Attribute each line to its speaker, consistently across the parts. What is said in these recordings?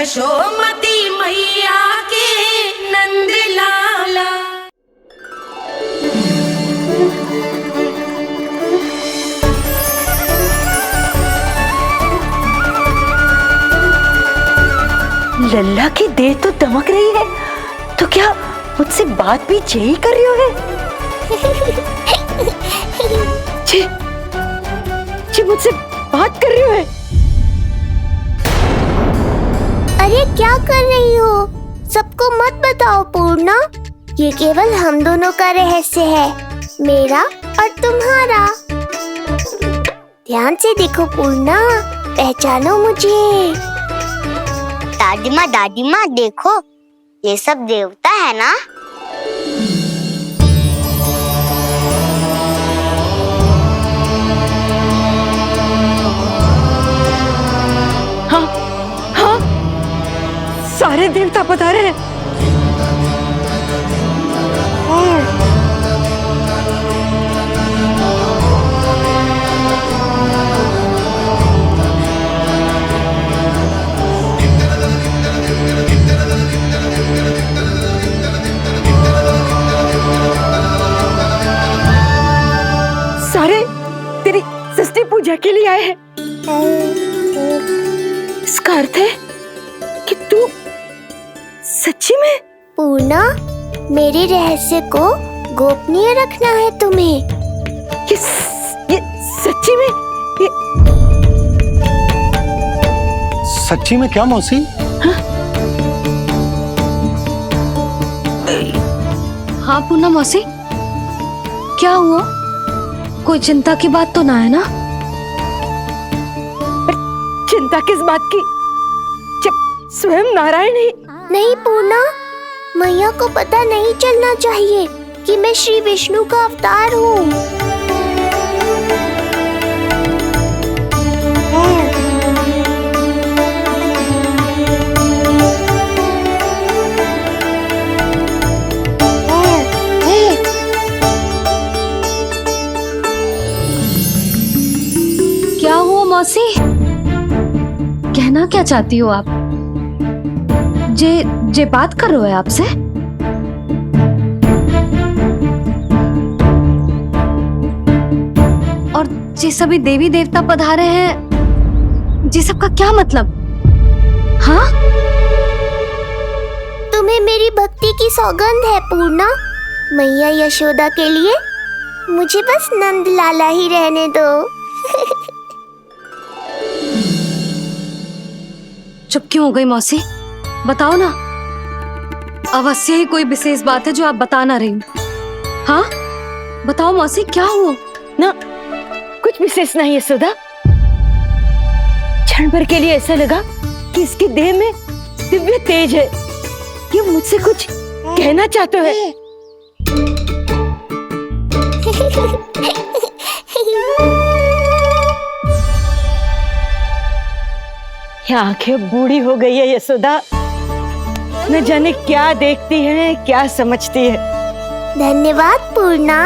Speaker 1: यशोमती मैया के नंद लाला।
Speaker 2: लल्ला की देह तो दमक रही है, तो क्या मुझसे बात भी यही कर रही हो है? जी मुझसे बात कर रही हो है?
Speaker 3: अरे क्या कर रही हो? सबको मत बताओ पूर्णा, ये केवल हम दोनों का रहस्य है, मेरा और तुम्हारा। ध्यान से देखो पूर्णा, पहचानो मुझे। दादी माँ देखो, ये सब देवता है ना?
Speaker 2: हाँ हाँ, सारे देवता पधारे हैं। सारे तेरी षष्ठी पूजा के लिए आए हैं। इसका अर्थ है कि तू सच्ची में?
Speaker 3: पूर्णा, मेरे रहस्य को गोपनीय रखना है तुम्हें।
Speaker 2: ये सच्ची में?
Speaker 4: सच्ची में क्या मौसी?
Speaker 5: हाँ पूर्णा मौसी, क्या हुआ? कोई चिंता की बात तो ना है ना?
Speaker 2: चिंता किस बात की, जब स्वयं नारायण ही।
Speaker 3: नहीं पूर्णा, मैया को पता नहीं चलना चाहिए कि मैं श्री विष्णु का अवतार हूँ।
Speaker 5: क्या हुआ मौसी? कहना क्या चाहती हो आप? जे बात कर रहे हो आपसे? और जे सभी देवी देवता पधारे हैं, जी सबका क्या मतलब? हाँ?
Speaker 3: तुम्हें मेरी भक्ति की सौगंध है पूर्णा। मैया यशोदा के लिए मुझे बस नंद लाला ही रहने दो।
Speaker 5: चुप क्यों हो गई मौसी? बताओ ना, अवश्य ही कोई विशेष बात है जो आप बता ना रही हो। हाँ बताओ मौसी, क्या हुआ?
Speaker 2: ना कुछ विशेष नहीं है सुधा। क्षण भर के लिए ऐसा लगा कि इसकी देह में दिव्य तेज है, ये मुझसे कुछ कहना चाहते हैं। ये आंखें बूढ़ी हो गई है यशोदा, न जाने क्या देखती है, क्या समझती है।
Speaker 3: धन्यवाद पूर्णा।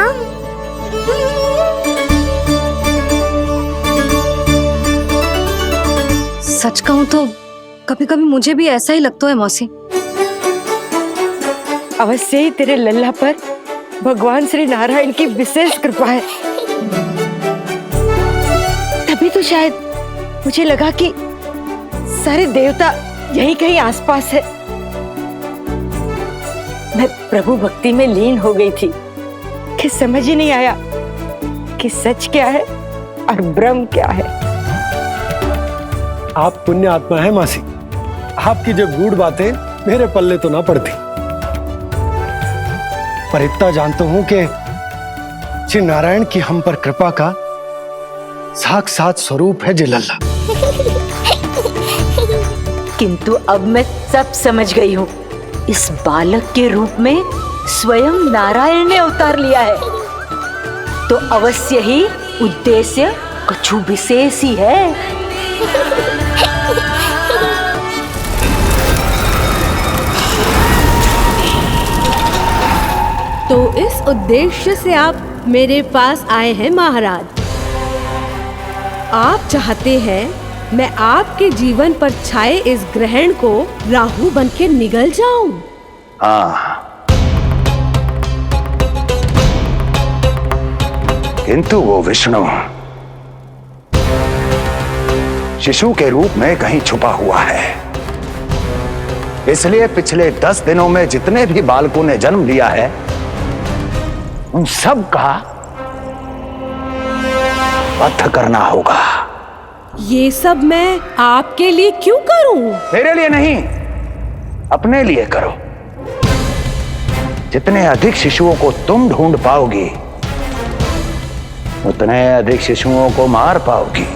Speaker 5: सच कहूं तो कभी कभी मुझे भी ऐसा ही लगता है मौसी।
Speaker 2: अवश्य ही तेरे लल्ला पर भगवान श्री नारायण की विशेष कृपा है, तभी तो शायद मुझे लगा कि सारे देवता यही कहीं आसपास है। मैं प्रभु भक्ति में लीन हो गई थी कि समझ ही नहीं आया कि सच क्या है और भ्रम क्या है।
Speaker 4: आप पुण्य आत्मा है मासी, आपकी जो गूढ़ बातें मेरे पल्ले तो ना पड़ती, पर इतना जानता हूं कि श्री नारायण की हम पर कृपा का साक्षात स्वरूप है जी लल्ला।
Speaker 2: किंतु अब मैं सब समझ गई हूँ, इस बालक के रूप में स्वयं नारायण ने अवतार लिया है, तो अवश्य ही उद्देश्य कुछ विशेष ही है।
Speaker 6: तो इस उद्देश्य से आप मेरे पास आए हैं महाराज। आप चाहते हैं मैं आपके जीवन पर छाए इस ग्रहण को राहु बन के निगल जाऊं।
Speaker 7: हाँ, किंतु वो विष्णु शिशु के रूप में कहीं छुपा हुआ है। इसलिए पिछले 10 दिनों में जितने भी बालकों ने जन्म लिया है उन सब का वध करना होगा।
Speaker 6: ये सब मैं आपके लिए क्यों करूं?
Speaker 7: तेरे लिए नहीं, अपने लिए करो। जितने अधिक शिशुओं को तुम ढूंढ पाओगी उतने अधिक शिशुओं को मार पाओगी।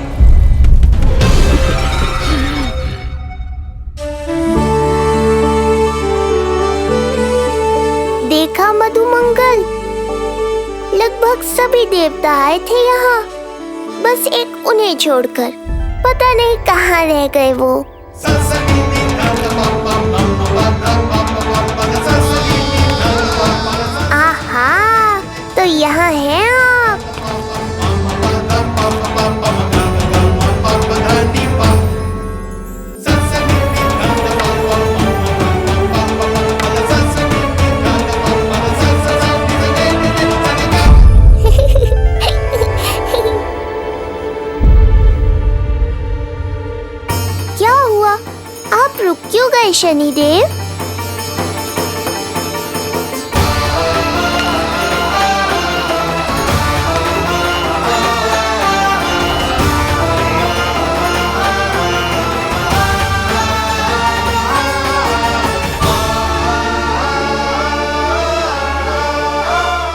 Speaker 3: देखा मधुमंगल, लगभग सभी देवता आए थे यहाँ, बस एक उन्हें छोड़कर। पता नहीं कहाँ रह गए वो। आहा, तो यहाँ हैं आप। क्या हुआ? आप रुक क्यों गए शनिदेव?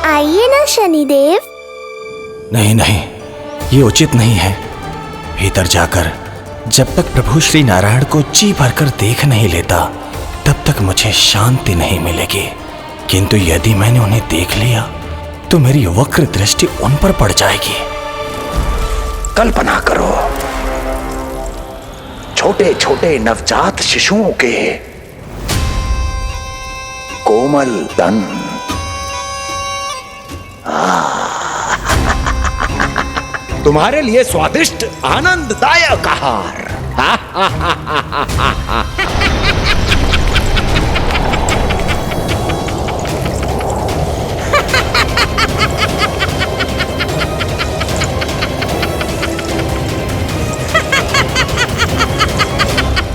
Speaker 3: आइए ना शनिदेव।
Speaker 8: नहीं नहीं, ये उचित नहीं है। भीतर जाकर जब तक प्रभु श्री नारायण को जी भरकर देख नहीं लेता तब तक मुझे शांति नहीं मिलेगी। किंतु यदि मैंने उन्हें देख लिया तो मेरी वक्र दृष्टि उन पर पड़ जाएगी।
Speaker 7: कल्पना करो, छोटे छोटे नवजात शिशुओं के कोमल तन, तुम्हारे लिए स्वादिष्ट आनंददायक आहार।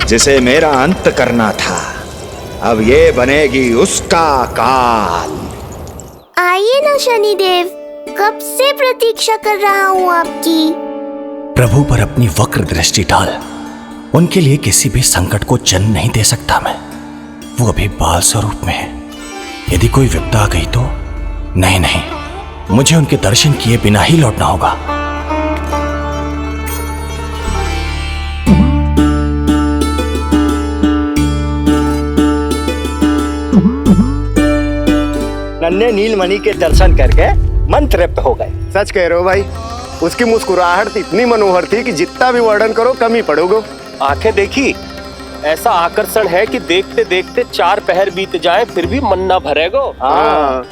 Speaker 7: जिसे मेरा अंत करना था, अब ये बनेगी उसका काल।
Speaker 3: आइए ना शनिदेव, कब से प्रतीक्षा कर रहा हूँ आपकी।
Speaker 8: प्रभु पर अपनी वक्र दृष्टि डाल। उनके लिए किसी भी संकट को जन्म नहीं दे सकता मैं। वो अभी बाल स्वरूप में है। यदि कोई विपदा आ गई तो नहीं नहीं, मुझे उनके दर्शन किए बिना ही लौटना होगा।
Speaker 9: नन्हे नीलमणि के दर्शन करके मन तृप्त हो गए।
Speaker 4: सच कह रहे हो भाई, उसकी मुस्कुराहट इतनी मनोहर थी कि जितना भी वर्णन करो कम ही पड़ोगे।
Speaker 10: आंखें देखी, ऐसा आकर्षण है कि देखते देखते 4 पहर बीत जाए फिर भी मन ना भरेगो।
Speaker 4: हाँ।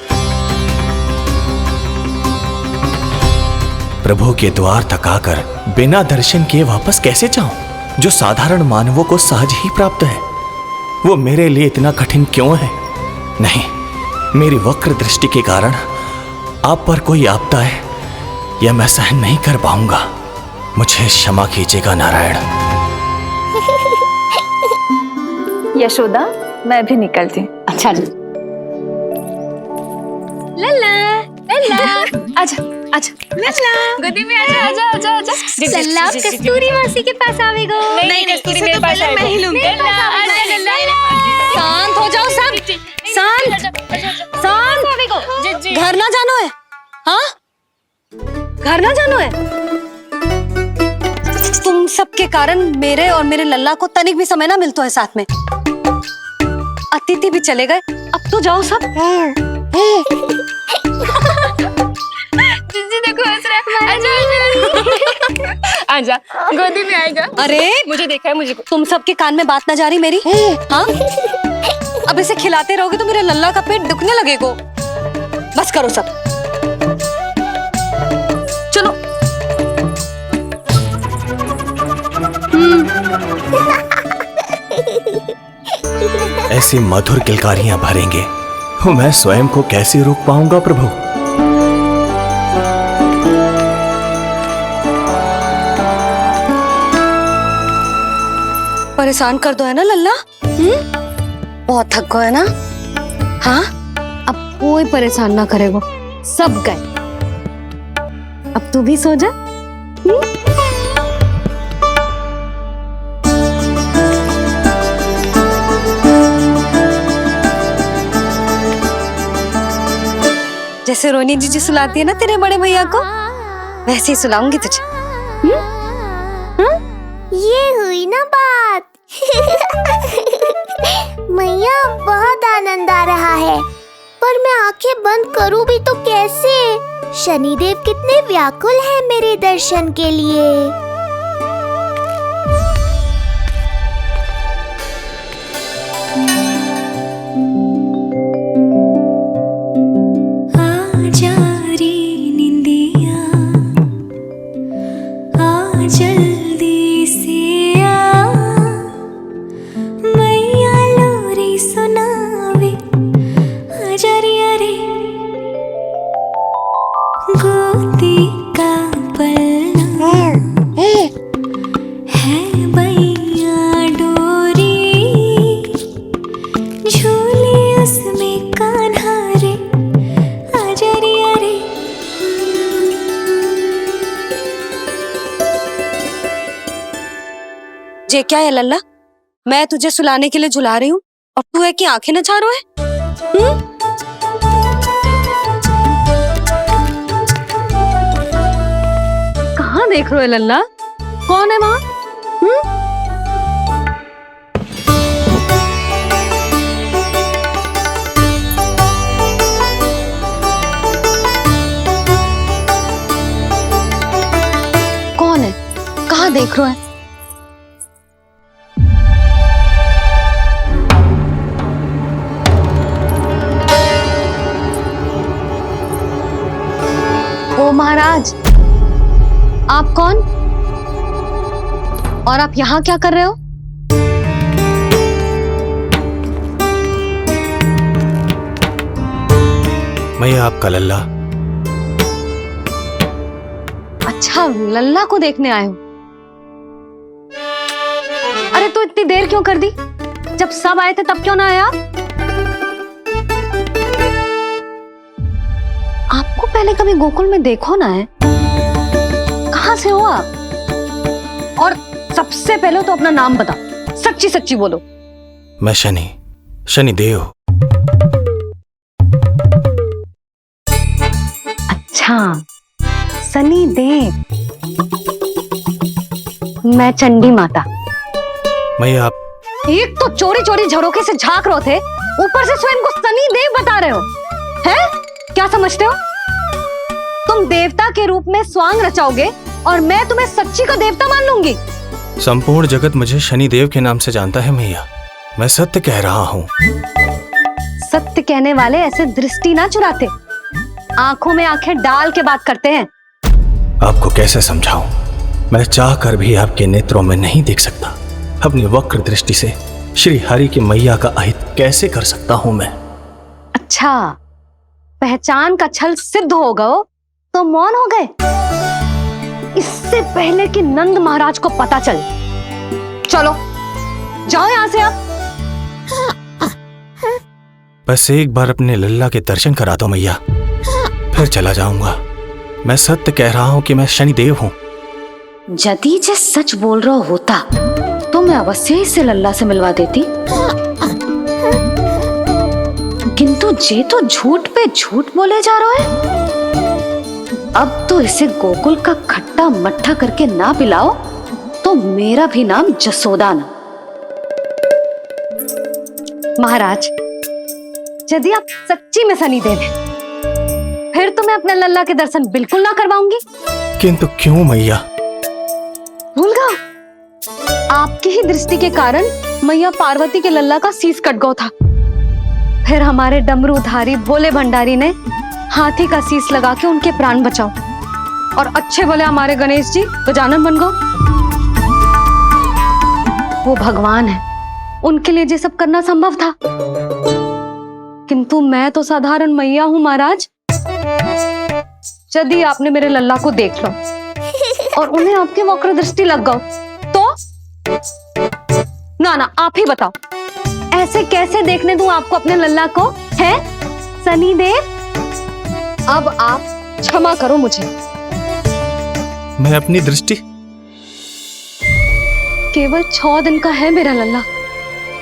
Speaker 8: प्रभु के द्वार तक आकर बिना दर्शन किए वापस कैसे जाऊं, जो साधारण मानवों को सहज ही प्राप्त है। वो मेरे लिए इतना कठिन क्यों है? नहीं, मेरी वक्र दृष्टि के कारण आप पर कोई आपदा है या मैं सहन नहीं कर पाऊंगा। मुझे क्षमा कीजिएगा नारायण।
Speaker 11: यशोदा, मैं भी निकलती।
Speaker 2: अच्छा
Speaker 5: लल्ला लल्ला, आजा आजा लल्ला, गोदी में आजा आजा आजा आजा। लल्ला कस्तूरी मासी के पास आवेगो। नहीं कस्तूरी मेरे पास आएगा, मैं ही लूंगी। आजा लल्ला, शांत हो जाओ सब, शांत शांत। घर ना जानो है? हाँ, घर ना जानो है? तुम सबके कारण मेरे और मेरे लल्ला को तनिक भी समय ना मिलता है साथ में। अतिथि भी चले गए, अब तो जाओ सब। जीजी देखो हंस रहा है। आजा आजा, गोदी में आएगा। अरे मुझे देखा है, मुझे तुम सबके कान में बात ना जा रही मेरी? हाँ, अब इसे खिलाते रहोगे तो मेरे लल्ला का पेट दुखने लगेगा। बस करो सब, चलो।
Speaker 8: ऐसी मधुर किलकारियां भरेंगे, मैं स्वयं को कैसे रोक पाऊंगा प्रभु।
Speaker 1: परेशान कर दो है ना लल्ला? बहुत थक गए ना? हाँ,
Speaker 6: अब कोई परेशान ना करेगा, सब गए। अब तू भी सो जा।
Speaker 1: जैसे रोनी जीजी सुलाती है ना तेरे बड़े भैया को, वैसे ही सुलाऊंगी तुझे।
Speaker 3: ये हुई ना बात। मैया, बहुत आनंद आ रहा है, पर मैं आंखें बंद करूं भी तो कैसे? शनिदेव कितने व्याकुल हैं मेरे दर्शन के लिए।
Speaker 1: ये क्या है लल्ला? मैं तुझे सुलाने के लिए झुला रही हूँ और तू है कि आंखें नचा रहा है?
Speaker 6: कहाँ देख रहे हो लल्ला? कौन है वहाँ?
Speaker 1: कौन है? कहाँ देख रहे हो?
Speaker 6: ओ महाराज, आप कौन? और आप यहाँ क्या कर रहे हो?
Speaker 8: मैं आपका लल्ला।
Speaker 6: अच्छा, लल्ला को देखने आए हो। अरे तो इतनी देर क्यों कर दी? जब सब आए थे तब क्यों ना आया? आपको पहले कभी गोकुल में देखो ना है? कहाँ से हो आप? और सबसे पहले तो अपना नाम बताओ, सच्ची सच्ची बोलो।
Speaker 8: मैं शनिदेव।
Speaker 6: अच्छा, शनिदेव। मैं चंडी माता।
Speaker 8: मैं आप
Speaker 6: एक तो चोरी चोरी झरोखे से झांक रहे थे, ऊपर से स्वयं को शनिदेव बता रहे हो, हैं? क्या समझते हो? तुम देवता के रूप में स्वांग रचाओगे और मैं तुम्हें सच्ची का देवता मान लूंगी।
Speaker 8: संपूर्ण जगत मुझे शनिदेव के नाम से जानता है मैया। मैं सत्य कह रहा हूँ।
Speaker 6: सत्य कहने वाले ऐसे दृष्टि ना चुराते, आंखों में आंखें डाल के बात करते हैं।
Speaker 8: आपको कैसे समझाऊं? मैं चाह कर भी आपके नेत्रों में नहीं देख सकता। अपनी वक्र दृष्टि से श्री हरि की मैया का अहित कैसे कर सकता हूं मैं?
Speaker 6: अच्छा, पहचान का छल सिद्ध हो गया तो मौन हो गए? इससे पहले कि नंद महाराज को पता चले। चलो जाओ यहां से आप।
Speaker 8: बस एक बार अपने लल्ला के दर्शन करा दो मैया, फिर चला जाऊंगा। मैं सत्य कह रहा हूं कि मैं शनिदेव हूं।
Speaker 2: यदि जे सच बोल रहा होता तो मैं अवश्य ही इसे लल्ला से मिलवा देती, किंतु जे तो झूठ पे झूठ बोले जा रहा है। अब तो इसे गोकुल का खट्टा मट्ठा करके ना पिलाओ तो मेरा भी नाम जसोदा ना।
Speaker 6: महाराज, यदि आप सच्ची में शनिदेव हैं, फिर तो मैं अपने लल्ला के दर्शन बिल्कुल ना करवाऊंगी।
Speaker 8: किंतु क्यों मैया?
Speaker 6: भूल गया? आपकी ही दृष्टि के कारण मैया पार्वती के लल्ला का शीश कट गया था। फिर हमारे डमरूधारी भोले भंडारी ने हाथी का शीश लगा के उनके प्राण बचाओ, और अच्छे भले हमारे गणेश जी गजानन बन गए। वो भगवान है, उनके लिए ये सब करना संभव था, किंतु मैं तो साधारण मैया हूं महाराज। यदि आपने मेरे लल्ला को देख लो और उन्हें आपकी वक्र दृष्टि लग गई तो ना आप ही बताओ, ऐसे कैसे देखने दूं आपको अपने लल्ला को? है शनिदेव, अब आप क्षमा करो मुझे।
Speaker 8: मैं अपनी दृष्टि
Speaker 6: केवल 6 दिन का है मेरा लल्ला,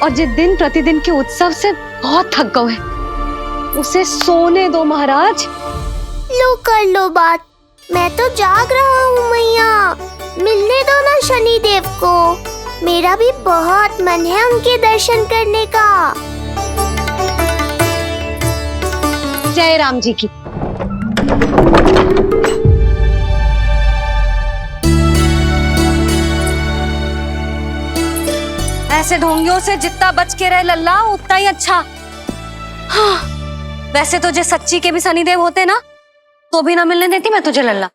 Speaker 6: और जिस दिन प्रतिदिन के उत्सव से बहुत थक गए, उसे सोने दो महाराज।
Speaker 3: लो कर लो बात, मैं तो जाग रहा हूँ मैया, मिलने दो ना शनिदेव को, मेरा भी बहुत मन है उनके दर्शन करने का।
Speaker 6: जय राम जी की।
Speaker 1: ऐसे ढोंगियों से जितना बच के रहे लल्ला उतना ही अच्छा। हाँ, वैसे तो जे सच्ची के भी शनिदेव होते ना तो भी ना मिलने देती मैं तुझे लल्ला।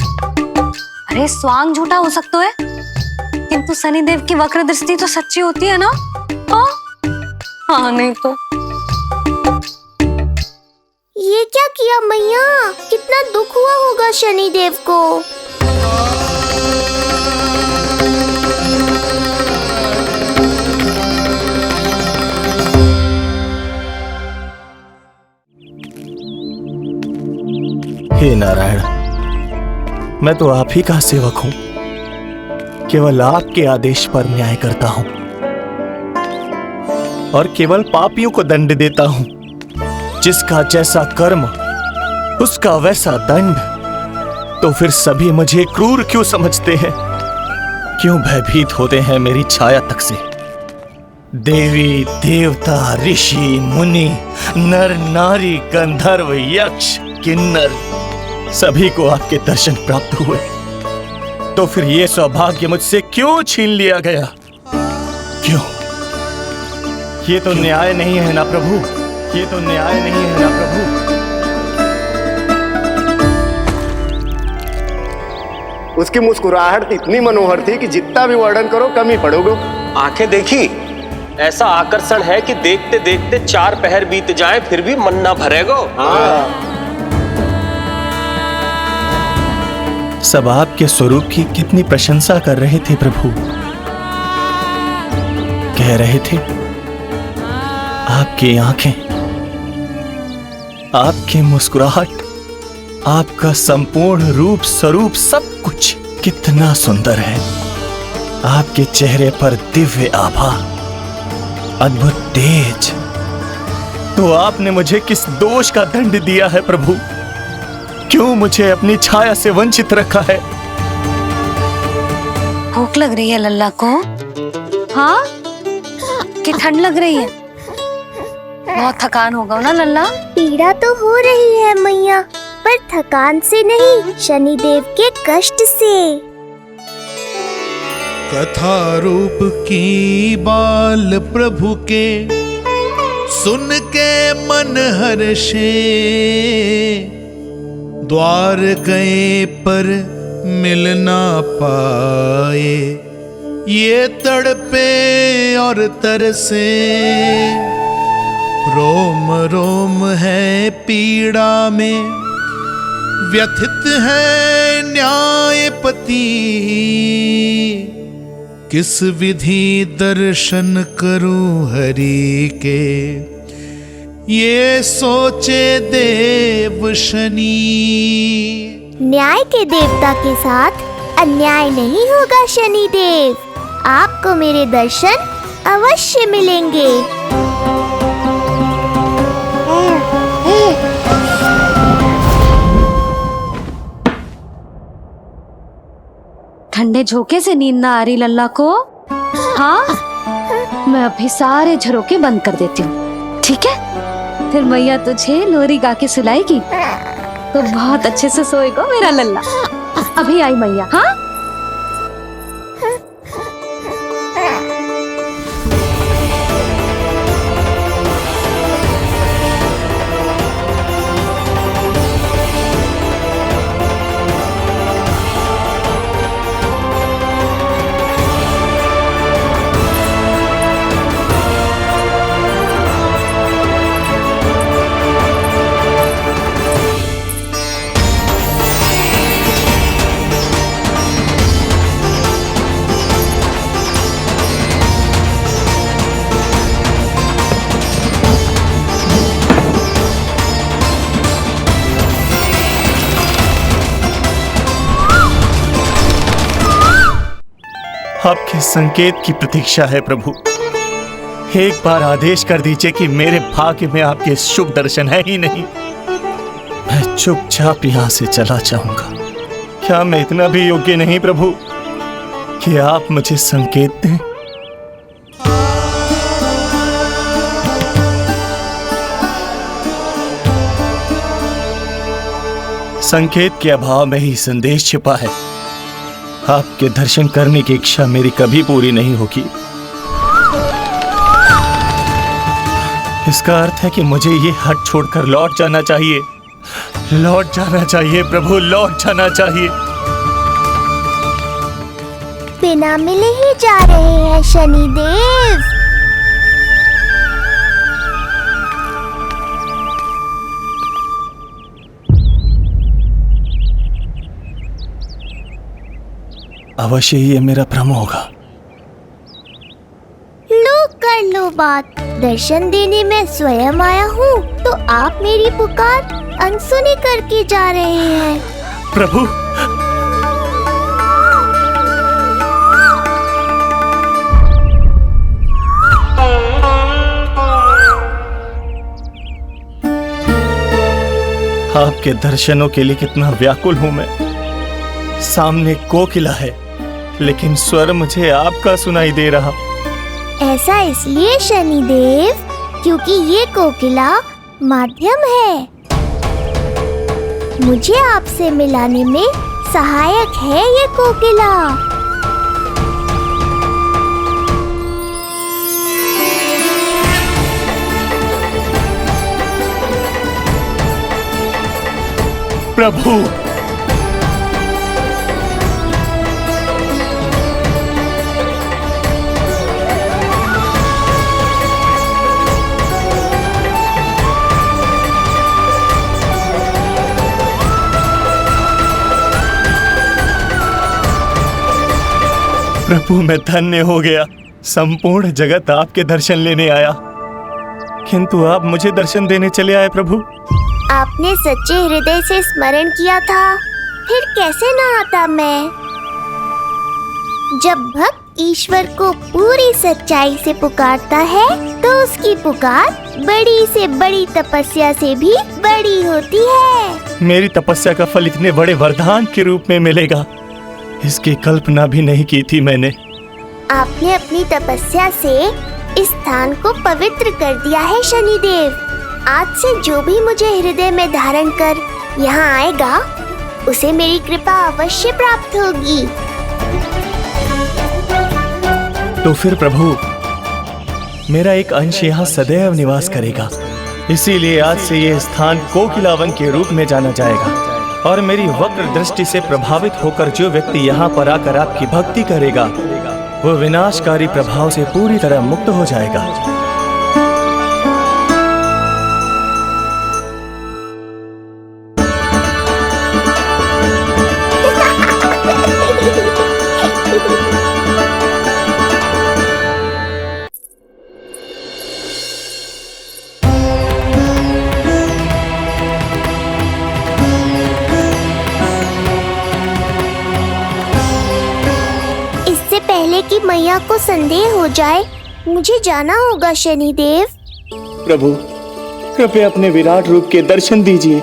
Speaker 1: अरे स्वांग झूठा हो सकता है, किंतु शनिदेव की वक्र दृष्टि तो सच्ची होती है ना। हाँ नहीं तो।
Speaker 3: ये क्या किया मैया, कितना दुख हुआ होगा शनिदेव को।
Speaker 8: हे नारायण, मैं तो आप ही का सेवक हूं, केवल आपके आदेश पर न्याय करता हूं और केवल पापियों को दंड देता हूं। जिसका जैसा कर्म उसका वैसा दंड। तो फिर सभी मुझे क्रूर क्यों समझते हैं? क्यों भयभीत होते हैं मेरी छाया तक से? देवी देवता ऋषि मुनि नर नारी गंधर्व यक्ष किन्नर सभी को आपके दर्शन प्राप्त हुए, तो फिर ये सौभाग्य मुझसे क्यों छीन लिया गया? क्यों? ये तो न्याय नहीं है ना प्रभु, ये तो न्याय नहीं है ना प्रभु।
Speaker 9: उसकी मुस्कुराहट इतनी मनोहर थी कि जितना भी वर्णन करो कम ही पड़ोगे।
Speaker 10: आंखें देखी, ऐसा आकर्षण है कि देखते देखते 4 पहर बीत जाए फिर भी मन ना भरेगा।
Speaker 8: सब आपके स्वरूप की कितनी प्रशंसा कर रहे थे प्रभु। कह रहे थे आपकी आंखें, आपकी मुस्कुराहट, आपका संपूर्ण रूप स्वरूप सब कुछ कितना सुंदर है। आपके चेहरे पर दिव्य आभा, अद्भुत तेज। तो आपने मुझे किस दोष का दंड दिया है प्रभु? क्यों मुझे अपनी छाया से वंचित रखा है?
Speaker 1: भूख लग रही है लल्ला को? हाँ, कि ठंड लग रही है? बहुत थकान होगा ना लल्ला?
Speaker 3: पीड़ा तो हो रही है मैया, पर थकान से नहीं, शनिदेव के कष्ट से।
Speaker 12: कथा रूप की बाल प्रभु के सुन के मन हर्षे, द्वार गए पर मिल ना पाए, ये तड़पे और तरसे, रोम रोम है पीड़ा में, व्यथित है न्यायपति, किस विधि दर्शन करूं हरि के, ये सोचे देव शनि।
Speaker 3: न्याय के देवता के साथ अन्याय नहीं होगा शनिदेव, आपको मेरे दर्शन अवश्य मिलेंगे।
Speaker 6: ठंडे झोंके से नींद ना आ रही लल्ला को? हाँ, मैं अभी सारे झरोके बंद कर देती हूँ, ठीक है? फिर मैया तुझे लोरी गा के सुलाएगी तो बहुत अच्छे से सोएगा मेरा लल्ला। अभी आई मैया। हाँ,
Speaker 8: आपके संकेत की प्रतीक्षा है प्रभु। एक बार आदेश कर दीजिए कि मेरे भाग्य में आपके शुभ दर्शन है ही नहीं, मैं चुपचाप यहां से चला जाऊंगा। क्या मैं इतना भी योग्य नहीं प्रभु कि आप मुझे संकेत दें? संकेत के अभाव में ही संदेश छिपा है। आपके दर्शन करने की इच्छा मेरी कभी पूरी नहीं होगी। इसका अर्थ है कि मुझे ये हट छोड़कर लौट जाना चाहिए। लौट जाना चाहिए प्रभु, लौट जाना चाहिए।
Speaker 3: बिना मिले ही जा रहे हैं शनिदेव।
Speaker 8: अवश्य ही ये मेरा भ्रम होगा।
Speaker 3: लो कर लो बात, दर्शन देने मैं स्वयं आया हूँ तो आप मेरी पुकार अनसुनी करके जा रहे हैं।
Speaker 8: प्रभु, आपके दर्शनों के लिए कितना व्याकुल हूं मैं। सामने कोकिला है लेकिन स्वर मुझे आपका सुनाई दे रहा।
Speaker 3: ऐसा इसलिए शनिदेव क्योंकि ये कोकिला माध्यम है, मुझे आपसे मिलाने में सहायक है ये कोकिला।
Speaker 8: प्रभु, प्रभु मैं धन्य हो गया। संपूर्ण जगत आपके दर्शन लेने आया, किंतु आप मुझे दर्शन देने चले आए प्रभु।
Speaker 3: आपने सच्चे हृदय से स्मरण किया था, फिर कैसे ना आता मैं। जब भक्त ईश्वर को पूरी सच्चाई से पुकारता है तो उसकी पुकार बड़ी से बड़ी तपस्या से भी बड़ी होती है।
Speaker 8: मेरी तपस्या का फल इतने बड़े वरदान के रूप में मिलेगा, इसकी कल्पना भी नहीं की थी मैंने।
Speaker 3: आपने अपनी तपस्या से इस स्थान को पवित्र कर दिया है शनिदेव। आज से जो भी मुझे हृदय में धारण कर यहाँ आएगा उसे मेरी कृपा अवश्य प्राप्त होगी।
Speaker 8: तो फिर प्रभु, मेरा एक अंश यहाँ सदैव निवास करेगा, इसीलिए आज से ये स्थान कोकिलावन के रूप में जाना जाएगा। और मेरी वक्र दृष्टि से प्रभावित होकर जो व्यक्ति यहाँ पर आकर आपकी भक्ति करेगा वो विनाशकारी प्रभाव से पूरी तरह मुक्त हो जाएगा।
Speaker 3: कि मैया को संदेह हो जाए, मुझे जाना होगा शनिदेव।
Speaker 8: प्रभु, कृपया अपने विराट रूप के दर्शन दीजिए।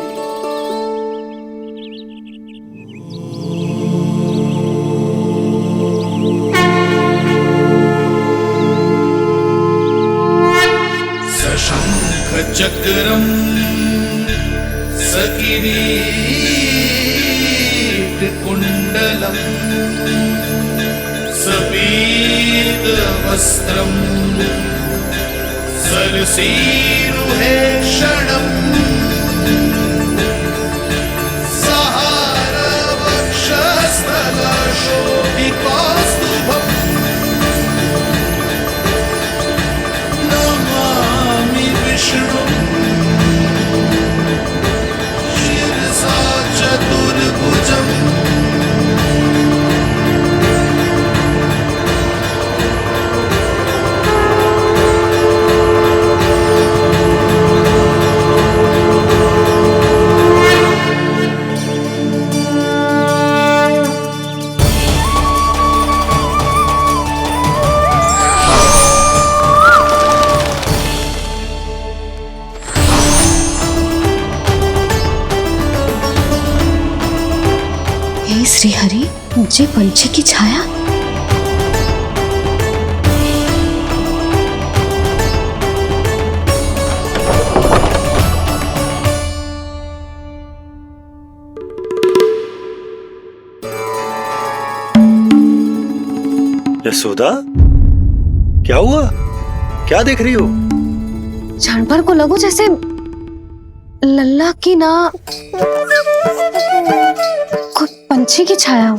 Speaker 12: सशंख चक्रम सकिरीट कुंडलम सबीत वस्त्रम सरसीरुहे क्षणम सहार वक्षस्थल शोभिकास्तुभम नमामि विष्णुं शिरसा चतुर्भुजम्।
Speaker 6: ऊंचे पंछी की छाया।
Speaker 4: यशोदा, क्या हुआ? क्या देख रही हो?
Speaker 6: क्षण भर को लगो जैसे लल्ला की ना कोई पंछी की छाया हो।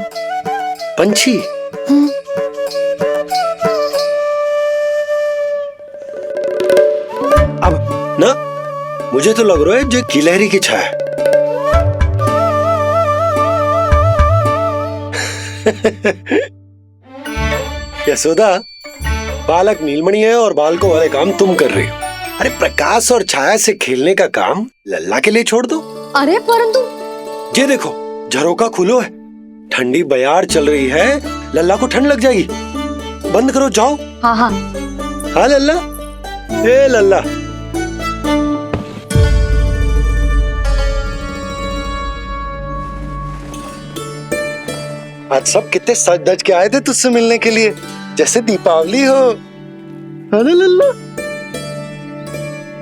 Speaker 4: पंछी? अब ना मुझे तो लग रहा है जो गिलहरी की छाया। यशोदा, बालक नीलमणि है और बालकों वाले काम तुम कर रही हो। अरे प्रकाश और छाया से खेलने का काम लल्ला के लिए छोड़ दो।
Speaker 6: अरे परंतु
Speaker 4: ये देखो, झरोका खुलो है, ठंडी बयार चल रही है, लल्ला को ठंड लग जाएगी। बंद करो, जाओ।
Speaker 6: हाँ हाँ
Speaker 4: हाँ लल्ला, ए लल्ला। आज सब कितने सज धज के आए थे तुझसे मिलने के लिए, जैसे दीपावली हो, है ना लल्ला?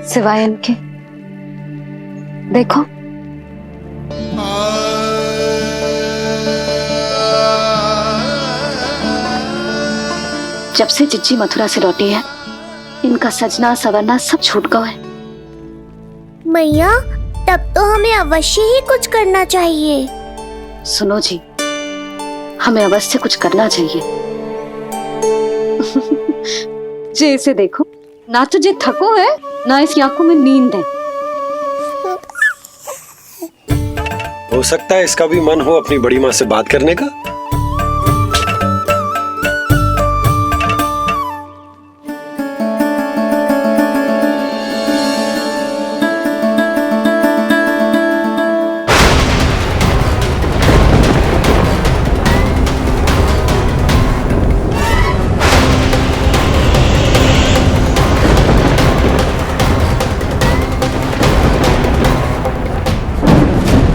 Speaker 6: सिवाय इनके देखो, जब से चिच्ची मथुरा से लौटी है, इनका सजना सवरना सब छूट गया है।
Speaker 3: मैया, तब तो हमें अवश्य ही कुछ करना चाहिए।
Speaker 6: सुनो जी, हमें अवश्य कुछ करना चाहिए। जे इसे देखो, ना तो जे थको है, ना इसकी आंखों में नींद है।
Speaker 4: हो सकता है इसका भी मन हो अपनी बड़ी माँ से बात करने का।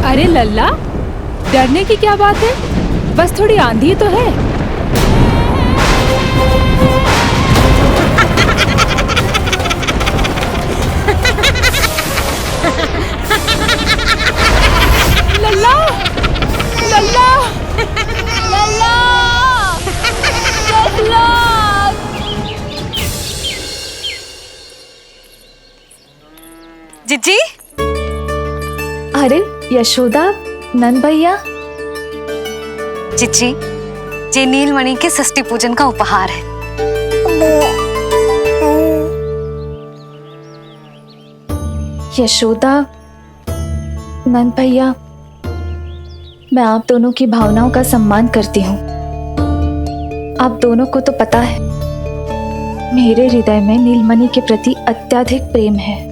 Speaker 11: अरे लल्ला, डरने की क्या बात है? बस थोड़ी आंधी तो है। लल्ला, लल्ला, लल्ला, लल्ला।
Speaker 1: जिज्जी,
Speaker 11: अरे यशोदा, नंद भैया।
Speaker 1: जिज्जी, ये नीलमणि के षष्ठी पूजन का उपहार है।
Speaker 11: यशोदा, नंद भैया, मैं आप दोनों की भावनाओं का सम्मान करती हूँ। आप दोनों को तो पता है, मेरे हृदय में नीलमणि के प्रति अत्यधिक प्रेम है।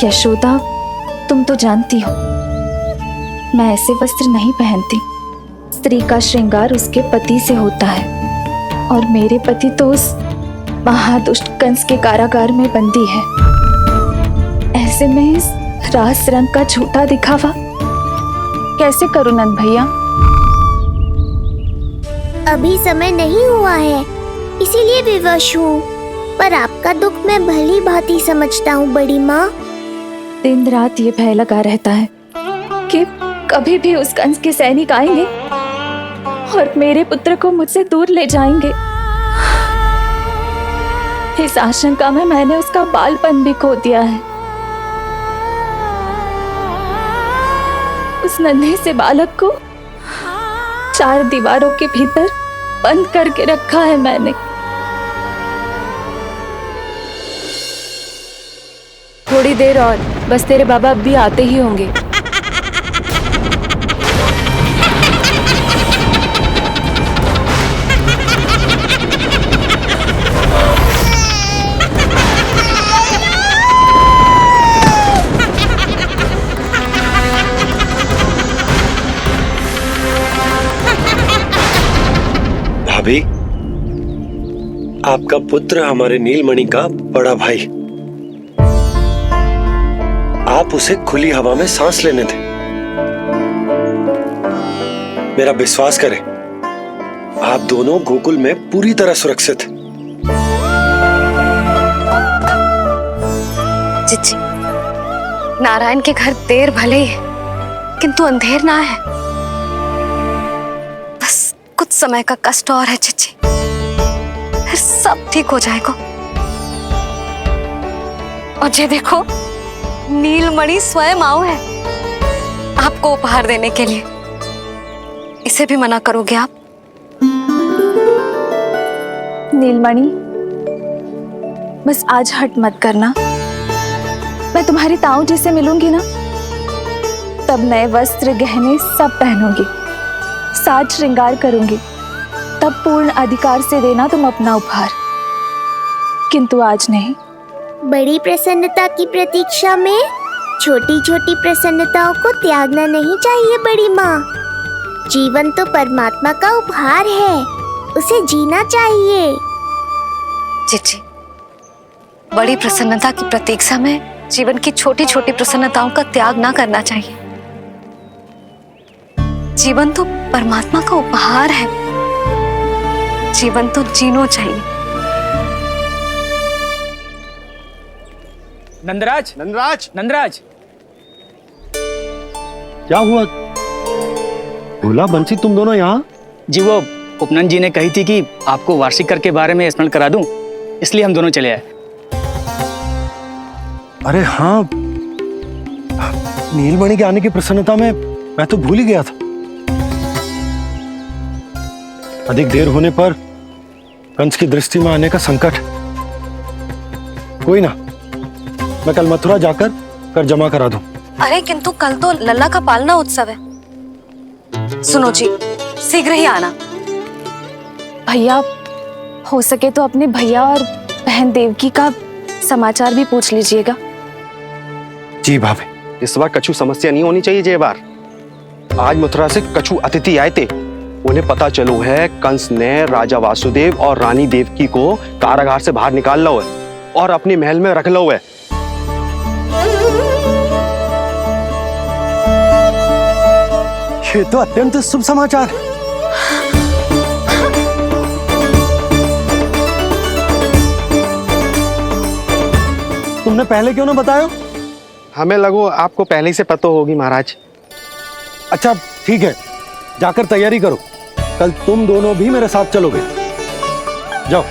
Speaker 11: यशोदा, तुम तो जानती हो, मैं ऐसे वस्त्र नहीं पहनती। स्त्री का श्रृंगार उसके पति से होता है, और मेरे पति तो उस महादुष्ट कंस के कारागार में बंदी है। ऐसे में इस रास रंग का झूठा दिखावा कैसे करूं नंद भैया?
Speaker 3: अभी समय नहीं हुआ है, इसीलिए विवश हूँ। पर आपका दुख मैं भली भांति समझता हूँ बड़ी माँ।
Speaker 11: दिन रात ये भय लगा रहता है कि कभी भी उस कंस के सैनिक आएंगे और मेरे पुत्र को मुझसे दूर ले जाएंगे। इस आशंका में मैंने उसका बालपन भी खो दिया है। उस नन्हे से बालक को 4 दीवारों के भीतर बंद करके रखा है मैंने।
Speaker 5: थोड़ी देर और, बस तेरे बाबा अब भी आते ही होंगे।
Speaker 4: भाभी, आपका पुत्र हमारे नीलमणि का बड़ा भाई। आप उसे खुली हवा में सांस लेने दें। मेरा विश्वास करें, आप दोनों गोकुल में पूरी तरह सुरक्षित हैं।
Speaker 1: चिच्ची, नारायण के घर देर भले ही है, किंतु अंधेर ना है। बस कुछ समय का कष्ट और है चिच्ची, फिर सब ठीक हो जाएगा। और ये देखो, नीलमणि स्वयं आओ है आपको उपहार देने के लिए। इसे भी मना करोगे आप?
Speaker 11: नीलमणि, बस आज हट मत करना। मैं तुम्हारी ताऊ जी से मिलूंगी ना, तब नए वस्त्र गहने सब पहनूंगी, साज श्रृंगार करूंगी, तब पूर्ण अधिकार से देना तुम अपना उपहार, किंतु आज नहीं।
Speaker 3: बड़ी प्रसन्नता की प्रतीक्षा में छोटी छोटी प्रसन्नताओं को त्यागना नहीं चाहिए बड़ी माँ। जीवन तो परमात्मा का उपहार है, उसे जीना चाहिए।
Speaker 1: चिच्ची, बड़ी प्रसन्नता की प्रतीक्षा में जीवन की छोटी छोटी प्रसन्नताओं का त्याग ना करना चाहिए। जीवन तो परमात्मा का उपहार है, जीवन तो जीना चाहिए।
Speaker 10: नंदराज,
Speaker 9: नंदराज,
Speaker 10: नंदराज,
Speaker 9: क्या हुआ? भोला बंसी, तुम दोनों यहाँ?
Speaker 13: जी, वो उपनंद जी ने कही थी कि आपको वार्षिक कर के बारे में स्मरण करा दूं, इसलिए हम दोनों चले आए।
Speaker 4: अरे हाँ, नीलमणि के आने की प्रसन्नता में मैं तो भूल ही गया था। अधिक देर होने पर कंस की दृष्टि में आने का संकट। कोई ना, मैं कल मथुरा जाकर कर जमा करा दूं।
Speaker 1: अरे किंतु कल तो लल्ला का पालना उत्सव है। सुनो जी, शीघ्र ही आना।
Speaker 11: भैया, हो सके तो अपने भैया और बहन देवकी का समाचार भी पूछ लीजिएगा।
Speaker 4: जी भाभी।
Speaker 9: इस बार कछु समस्या नहीं होनी चाहिए। ये बार आज मथुरा से कछु अतिथि आए थे, उन्हें पता चलो है कंस ने राजा वासुदेव और रानी देवकी को कारागार से बाहर निकाल लो है और अपने महल में रख लो है। ये तो अत्यंत शुभ समाचार है। तुमने पहले क्यों ना बताया? हमें लगो आपको पहले ही से पता होगी महाराज।
Speaker 4: अच्छा ठीक है, जाकर तैयारी करो, कल तुम दोनों भी मेरे साथ चलोगे। जाओ।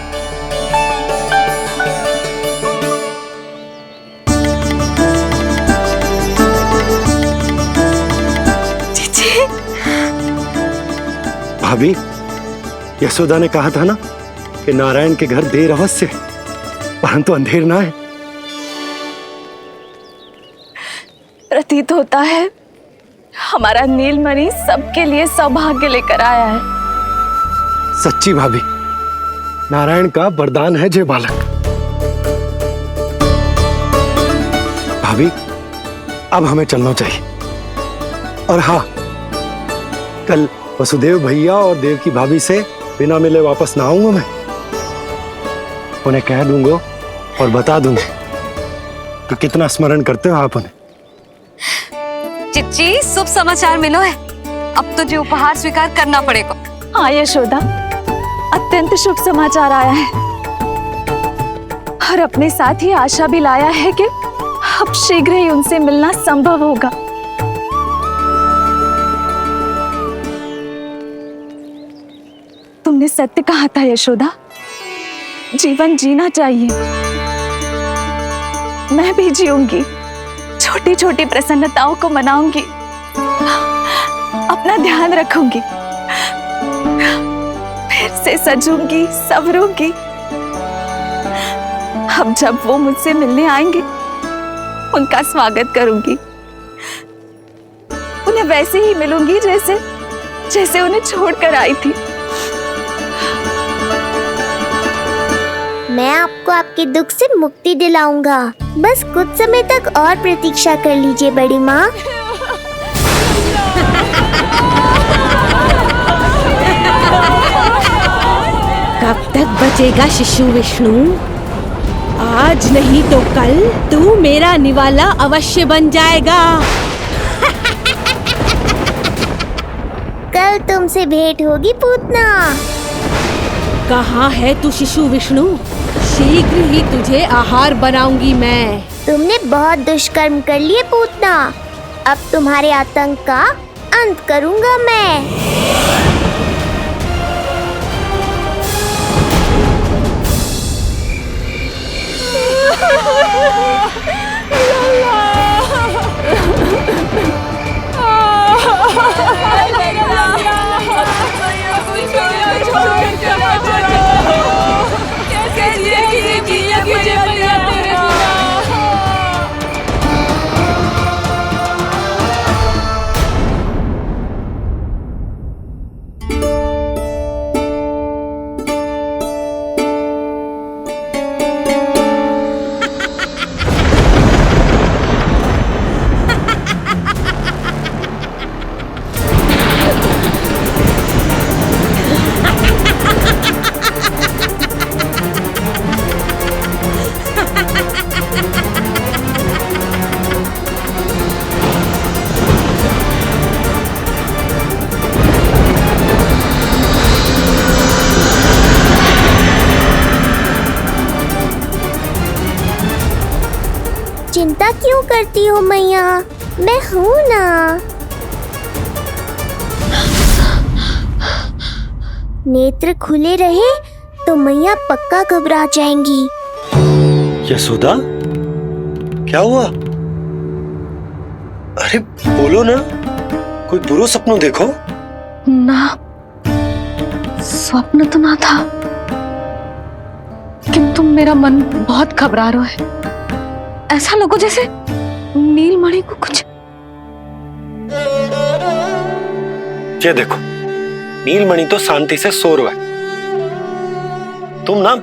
Speaker 4: भाभी, यशोदा ने कहा था ना कि नारायण के घर देर अवश्य है, परंतु अंधेर ना है।
Speaker 11: प्रतीत होता है हमारा नीलमणि सबके लिए सौभाग्य लेकर आया है।
Speaker 4: सच्ची भाभी, नारायण का वरदान है जय बालक। भाभी, अब हमें चलना चाहिए। और हाँ, कल वसुदेव भैया और देवकी भाभी से बिना मिले वापस ना आऊंगा मैं। उन्हें कह दूंगा और बता दूंगा कि कितना स्मरण करते हो आप उन्हें।
Speaker 1: चिच्ची, शुभ समाचार मिलो है, अब तुझे उपहार स्वीकार करना पड़ेगा।
Speaker 11: हाँ यशोदा, अत्यंत शुभ समाचार आया है और अपने साथ ही आशा भी लाया है कि अब शीघ्र ही उनसे मिलना संभव होगा। तुमने सत्य कहा था यशोदा, जीवन जीना चाहिए। मैं भी जीऊंगी, छोटी छोटी प्रसन्नताओं को मनाऊंगी, अपना ध्यान रखूंगी, फिर से सजूंगी, संवरूंगी। अब जब वो मुझसे मिलने आएंगे, उनका स्वागत करूंगी। उन्हें वैसे ही मिलूंगी जैसे जैसे उन्हें छोड़कर आई थी।
Speaker 3: मैं आपको आपके दुख से मुक्ति दिलाऊंगा। बस कुछ समय तक और प्रतीक्षा कर लीजिए बड़ी माँ।
Speaker 2: कब तक बचेगा शिशु विष्णु? आज नहीं तो कल तू मेरा निवाला अवश्य बन जाएगा।
Speaker 3: कल तुमसे भेंट होगी पूतना।
Speaker 14: कहाँ है तू शिशु विष्णु? शीघ्र ही तुझे आहार बनाऊंगी मैं।
Speaker 3: तुमने बहुत दुष्कर्म कर लिए पूतना, अब तुम्हारे आतंक का अंत करूंगा मैं। चिंता क्यों करती हो मैया, मैं हूँ ना। नेत्र खुले रहे तो मैया पक्का घबरा जाएंगी।
Speaker 4: यशोदा, क्या हुआ? अरे बोलो ना, कोई बुरा सपना देखो।
Speaker 6: ना, स्वप्न तो ना था, किंतु मेरा मन बहुत घबरा रहा है। ऐसा लगो जैसे नीलमणि को कुछ।
Speaker 4: ये देखो, नीलमणि तो शांति से सो रहा है, तुम ना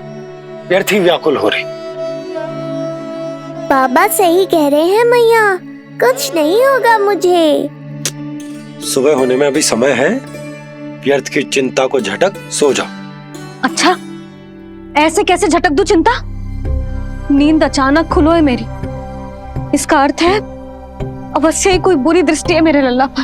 Speaker 4: व्यर्थ ही व्याकुल हो रही।
Speaker 3: बाबा सही कह रहे हैं मैया, कुछ नहीं होगा मुझे।
Speaker 4: सुबह होने में अभी समय है, व्यर्थ की चिंता को झटक सो जाओ।
Speaker 6: अच्छा, ऐसे कैसे झटक दूं चिंता? नींद अचानक खुलो है मेरी, इसका अर्थ है अवश्य ही कोई बुरी दृष्टि है मेरे लल्ला पर।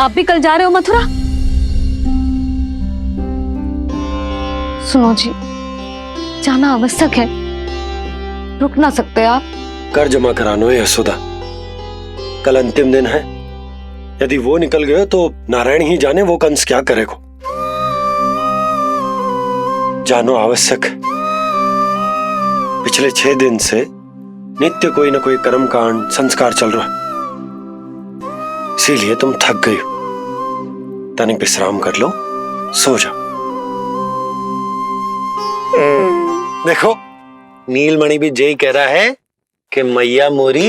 Speaker 6: आप भी कल जा रहे हो मथुरा? सुनो जी, जाना आवश्यक है, रुक ना सकते आप?
Speaker 4: कर जमा करानो है यशोदा, कल अंतिम दिन है। यदि वो निकल गए तो नारायण ही जाने वो कंस क्या करेगा। जानो आवश्यक। पिछले 6 दिन से नित्य कोई ना कोई कर्मकांड संस्कार चल रहा है, इसीलिए तुम थक गई हो। तनिक विश्राम कर लो, सो जाओ। देखो, नीलमणि भी जय कह रहा है कि मैया मोरी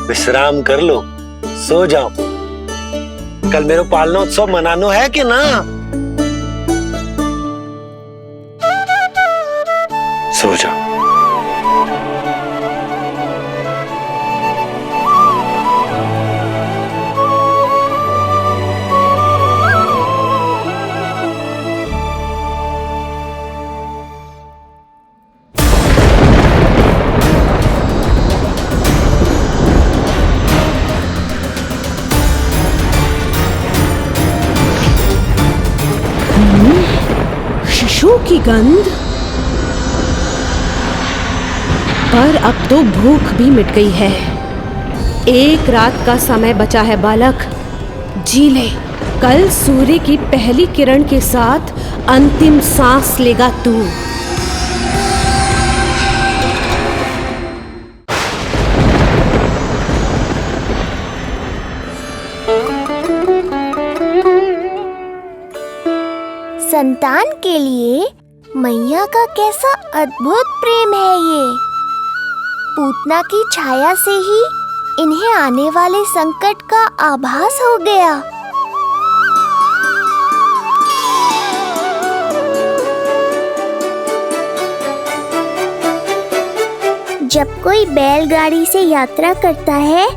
Speaker 4: विश्राम कर लो, सो जाओ। कल मेरो पालना उत्सव मनानो है कि ना? सो जाओ।
Speaker 14: शिशु की गंध, पर अब तो भूख भी मिट गई है। एक रात का समय बचा है बालक, जी ले। कल सूर्य की पहली किरण के साथ अंतिम सांस लेगा तू।
Speaker 3: संतान के लिए मैया का कैसा अद्भुत प्रेम है ये। पूतना की छाया से ही इन्हें आने वाले संकट का आभास हो गया। जब कोई बैलगाड़ी से यात्रा करता है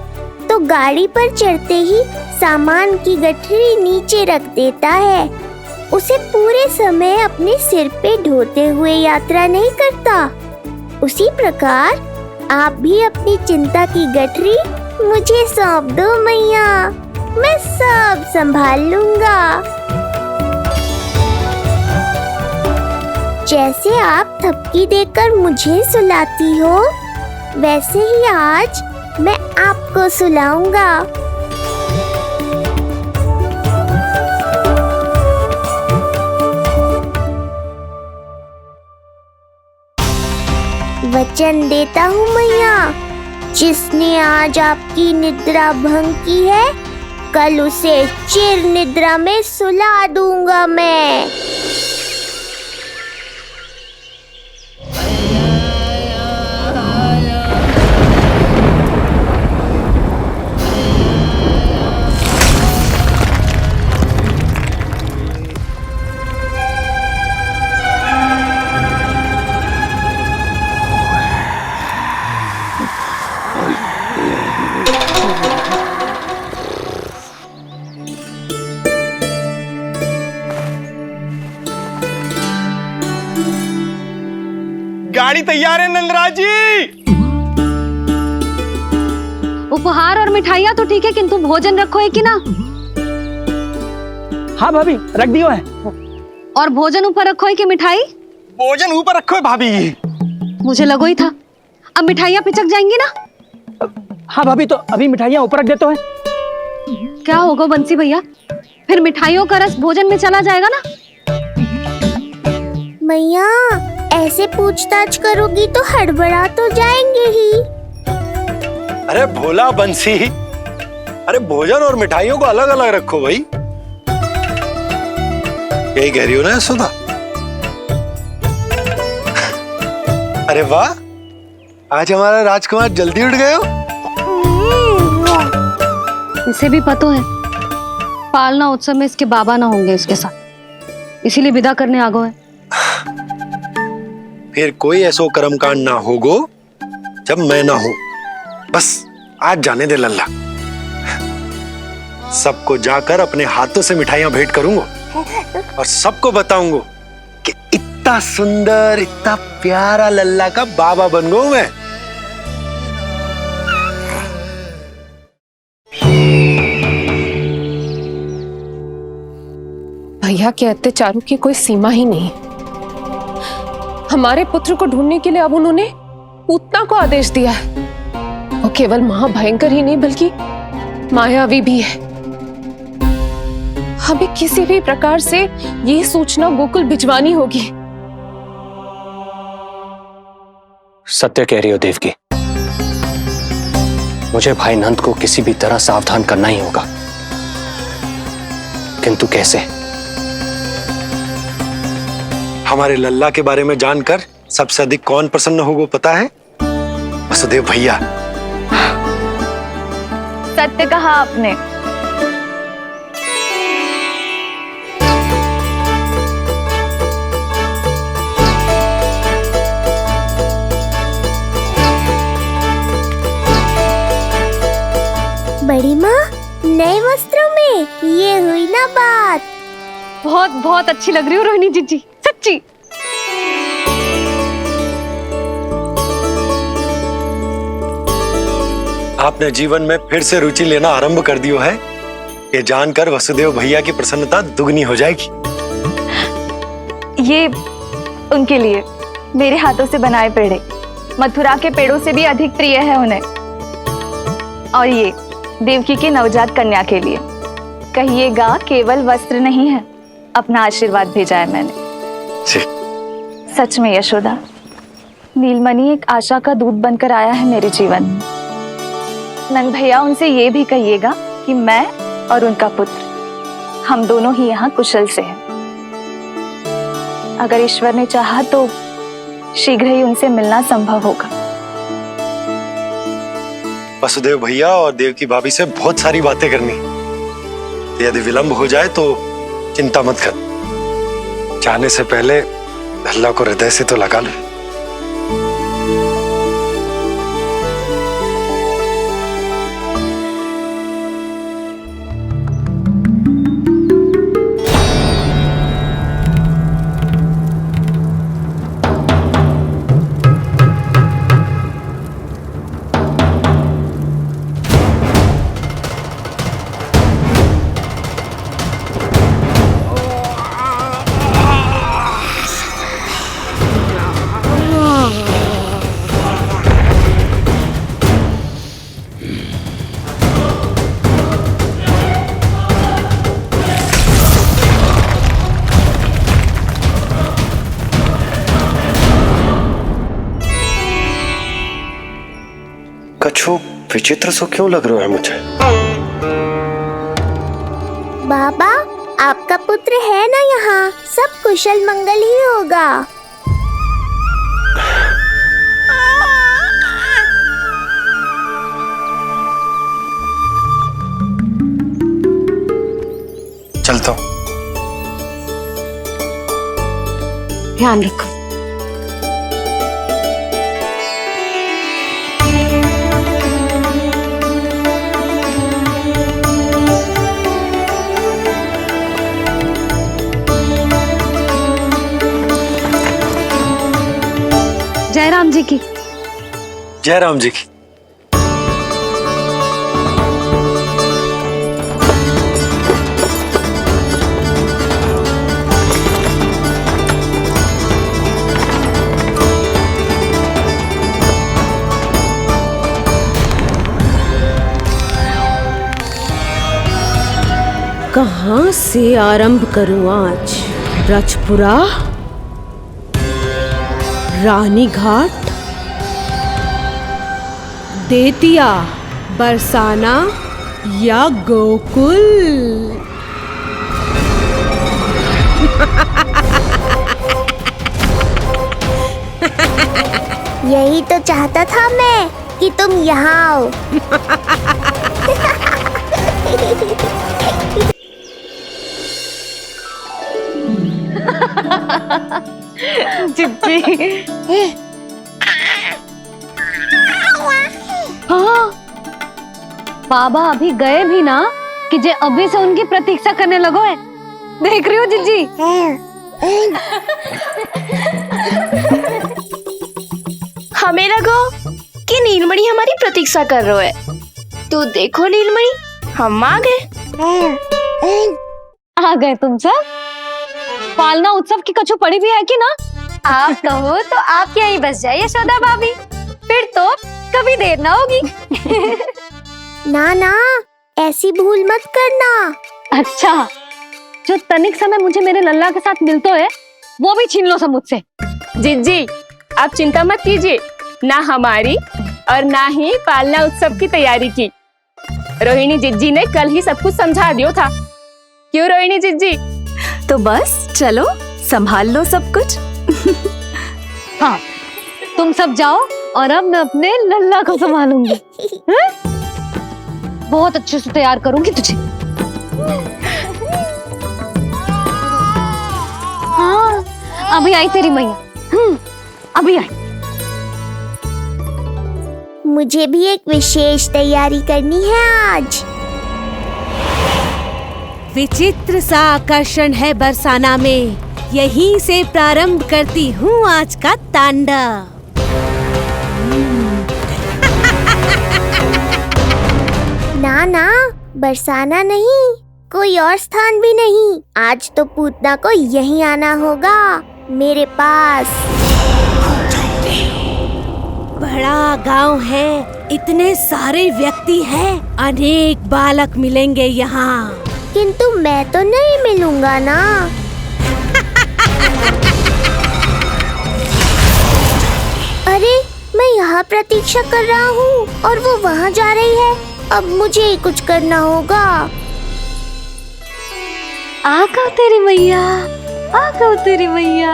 Speaker 3: तो गाड़ी पर चढ़ते ही सामान की गठरी नीचे रख देता है। उसे पूरे समय अपने सिर पे ढोते हुए यात्रा नहीं करता। उसी प्रकार आप भी अपनी चिंता की गठरी मुझे सौंप दो मैया, मैं सब संभाल लूंगा। जैसे आप थपकी देकर मुझे सुलाती हो, वैसे ही आज मैं आपको सुलाऊंगा। वचन देता हूँ मैया, जिसने आज आपकी निद्रा भंग की है, कल उसे चिर निद्रा में सुला दूंगा मैं।
Speaker 9: गाड़ी तैयार है नंदराज जी।
Speaker 6: उपहार और मिठाइयाँ तो ठीक है, किंतु भोजन रखो है कि ना?
Speaker 13: हाँ भाभी, रख दियो है।
Speaker 6: और भोजन ऊपर रखो है कि मिठाई?
Speaker 9: भोजन ऊपर रखो है भाभी।
Speaker 6: मुझे लगो ही था, अब मिठाइयाँ पिचक जाएंगी ना?
Speaker 13: हाँ भाभी, तो अभी मिठाइयाँ ऊपर रख देते हैं।
Speaker 6: क्या होगा बंसी भैया, फिर मिठाइयों का रस भोजन में चला जाएगा ना?
Speaker 3: मैया, ऐसे पूछताछ करोगी तो हड़बड़ा तो जाएंगे ही।
Speaker 4: अरे भोला बंसी, अरे भोजन और मिठाइयों को अलग अलग रखो भाई। यही कह रही हो ना यशोदा? अरे वाह, आज हमारा राजकुमार जल्दी उठ गए हो।
Speaker 6: इसे भी पता है पालना उत्सव में इसके बाबा ना होंगे इसके साथ, इसीलिए विदा करने आ गए।
Speaker 4: फिर कोई ऐसो कर्मकांड ना होगो जब मैं ना हूं। बस आज जाने दे लल्ला, सबको जाकर अपने हाथों से मिठाइयां भेंट करूंगा और सबको बताऊंगा कि इतना सुंदर, इतना प्यारा लल्ला का बाबा बन गया मैं।
Speaker 5: भैया के अत्याचारों की कोई सीमा ही नहीं। हमारे पुत्र को ढूंढने के लिए अब उन्होंने पूतना को आदेश दिया है। वो केवल महाभयंकर ही नहीं बल्कि मायावी भी है। हमें किसी भी प्रकार से ये सूचना गोकुल भिजवानी होगी।
Speaker 10: सत्य कह रही हो देवकी, मुझे भाई नंद को किसी भी तरह सावधान करना ही होगा, किंतु कैसे?
Speaker 4: हमारे लल्ला के बारे में जानकर सबसे अधिक कौन प्रसन्न होगा पता है? वसुदेव भैया।
Speaker 11: सत्य कहा आपने।
Speaker 3: बड़ी माँ, नए वस्त्रों में ये हुई ना बात।
Speaker 6: बहुत बहुत अच्छी लग रही हो रोहिणी जीजी, सच्ची।
Speaker 4: आपने जीवन में फिर से रुचि लेना आरंभ कर दियो है, ये जानकर वसुदेव भैया की प्रसन्नता दुगनी हो जाएगी।
Speaker 11: ये उनके लिए मेरे हाथों से बनाए पेड़े मथुरा के पेड़ों से भी अधिक प्रिय है उन्हें, और ये देवकी के नवजात कन्या के लिए। कहिएगा केवल वस्त्र नहीं है, अपना आशीर्वाद भेजा है मैंने। सच में यशोदा, नीलमणि एक आशा का दूत बनकर आया है मेरे जीवन में। नंद भैया, उनसे ये भी कहिएगा कि मैं और उनका पुत्र, हम दोनों ही यहाँ कुशल से हैं। अगर ईश्वर ने चाहा तो शीघ्र ही उनसे मिलना संभव होगा।
Speaker 4: वसुदेव भैया और देवकी भाभी से बहुत सारी बातें करनी, यदि विलंब हो जाए तो चिंता मत कर। जाने से पहले अल्लाह को हृदय से तो लगा लो।
Speaker 9: विचित्र सो क्यों लग रहा है मुझे?
Speaker 3: बाबा, आपका पुत्र है ना यहाँ, सब कुशल मंगल ही होगा।
Speaker 9: चलता हूँ।
Speaker 1: ध्यान रखो।
Speaker 6: जय राम जी की।
Speaker 4: जय राम जी की।
Speaker 14: कहाँ से आरंभ करूं आज? रजपुरा, रानी घाट, देतिया, बरसाना या गोकुल?
Speaker 3: यही तो चाहता था मैं कि तुम यहाँ आओ।
Speaker 6: चिट्ठी। हाँ, बाबा अभी गए भी ना कि जे अभी से उनकी प्रतीक्षा करने लगो है। देख रही हो जिज्जी?
Speaker 5: हमें लगो कि नीलमणि हमारी प्रतीक्षा कर रहे है। तो देखो नीलमणि, हम आ गए।
Speaker 6: आ गए तुम सब? पालना उत्सव की कछु पड़ी भी है कि ना?
Speaker 1: आप कहो तो आप यहीं बस जाइए यशोदा भाभी, फिर तो कभी देर ना होगी।
Speaker 3: ना ना, ऐसी भूल मत करना।
Speaker 6: अच्छा, जो तनिक समय मुझे मेरे लल्ला के साथ मिलते है वो भी छीन लो सब मुझसे।
Speaker 5: जिज्जी, आप चिंता मत कीजिए, ना हमारी और ना ही पालना उत्सव की तैयारी की। रोहिणी जिज्जी ने कल ही सब कुछ समझा दिया था। क्यों रोहिणी जिज्जी?
Speaker 11: तो बस चलो, संभाल लो सब कुछ।
Speaker 6: हाँ, तुम सब जाओ और अब मैं अपने लल्ला को संभालूंगी। बहुत अच्छे से तैयार करूंगी तुझे। हाँ, अभी आई तेरी मैया। अभी आई।
Speaker 3: मुझे भी एक विशेष तैयारी करनी है आज।
Speaker 14: विचित्र सा आकर्षण है बरसाना में, यहीं से प्रारंभ करती हूँ आज का तांडव।
Speaker 3: ना ना, बरसाना नहीं, कोई और स्थान भी नहीं। आज तो पूतना को यहीं आना होगा, मेरे पास।
Speaker 14: बड़ा गांव है, इतने सारे व्यक्ति हैं, अनेक बालक मिलेंगे यहाँ।
Speaker 3: किंतु मैं तो नहीं मिलूंगा ना। अरे, मैं यहाँ प्रतीक्षा कर रहा हूँ और वो वहाँ जा रही है। अब मुझे ही कुछ करना होगा।
Speaker 6: आ गओ तेरी मैया, आ गओ तेरी मैया।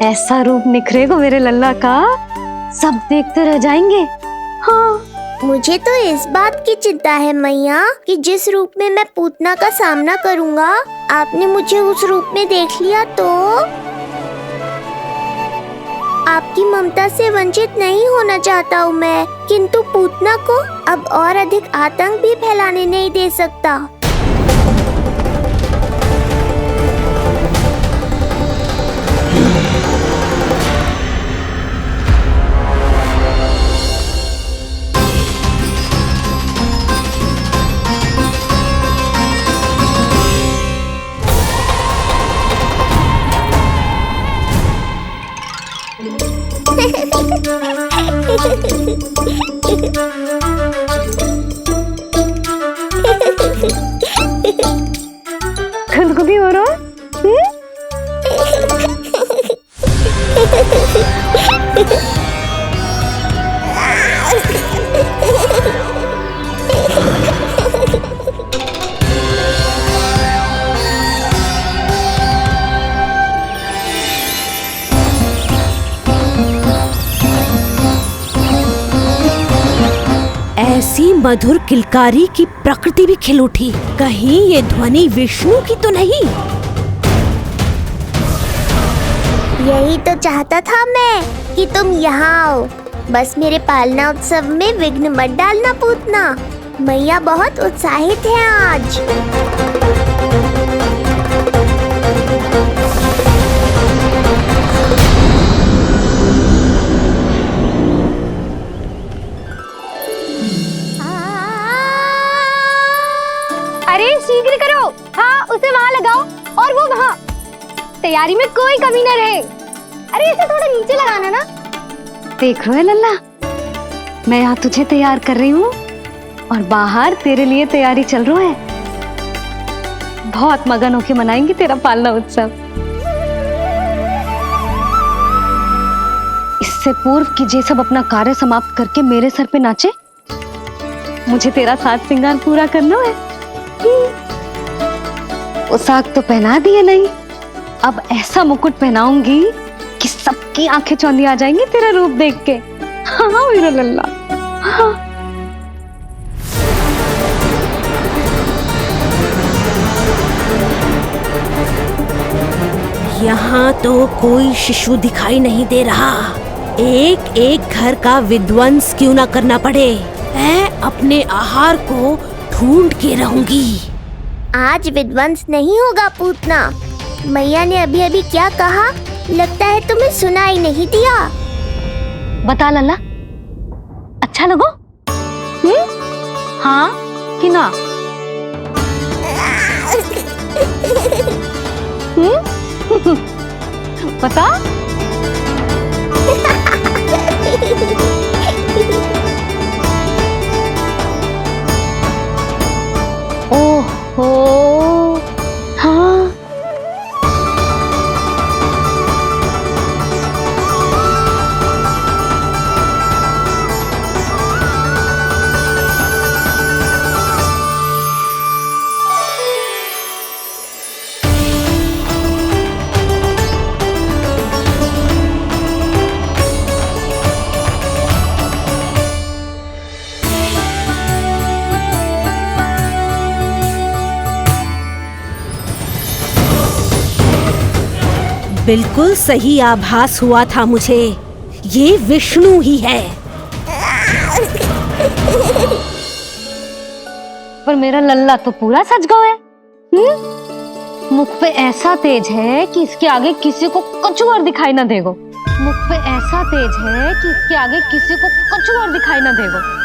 Speaker 6: ऐसा रूप निखरेगा मेरे लल्ला का, सब देखते रह जाएंगे। हाँ,
Speaker 3: मुझे तो इस बात की चिंता है मैया कि जिस रूप में मैं पूतना का सामना करूँगा, आपने मुझे उस रूप में देख लिया तो आपकी ममता से वंचित नहीं होना चाहता हूँ मैं, किंतु पूतना को अब और अधिक आतंक भी फैलाने नहीं दे सकता।
Speaker 6: खुदकुदी हो रहा है?
Speaker 14: ऐसी मधुर किलकारी की प्रकृति भी खिल उठी। कहीं ये ध्वनि विष्णु की तो नहीं?
Speaker 3: यही तो चाहता था मैं कि तुम यहाँ आओ। बस मेरे पालना उत्सव में विघ्न मत डालना पूतना। मैया बहुत उत्साहित है आज।
Speaker 5: अरे शीघ्र करो। हाँ, उसे वहाँ लगाओ और वो वहाँ। तैयारी में कोई कमी न रहे। अरे इसे थोड़ा नीचे लगाना ना।
Speaker 6: देख रहे हो लल्ला, मैं यहाँ तुझे तैयार कर रही हूँ और बाहर तेरे लिए तैयारी चल रहा है। बहुत मगन होके मनाएंगे तेरा पालना उत्सव। इससे पूर्व कि जे सब अपना कार्य समाप्त करके मेरे सर पे नाचे, मुझे तेरा साज श्रृंगार पूरा करना है। पोशाक तो पहना दिए नहीं, अब ऐसा मुकुट पहनाऊंगी कि सबकी आंखें चौंधी आ जाएंगी तेरा रूप देख के। हाँ मेरा लल्ला, हाँ।
Speaker 14: यहाँ तो कोई शिशु दिखाई नहीं दे रहा। एक एक घर का विध्वंस क्यों ना करना पड़े, मैं अपने आहार को ढूंढ के रहूंगी।
Speaker 3: आज विध्वंस नहीं होगा पूतना। मैया ने अभी अभी क्या कहा, लगता है तुम्हें सुनाई नहीं दिया।
Speaker 6: बता लल्ला, अच्छा लगो? हाँ कि ना? बता। ओहो, हाँ।
Speaker 14: बिल्कुल सही आभास हुआ था मुझे, ये विष्णु ही है।
Speaker 6: पर मेरा लल्ला तो पूरा सज गया है। मुख पे ऐसा तेज है कि इसके आगे किसी को कछु और दिखाई ना देगो। मुख पे ऐसा तेज है कि इसके आगे किसी को कछु और दिखाई ना देगो।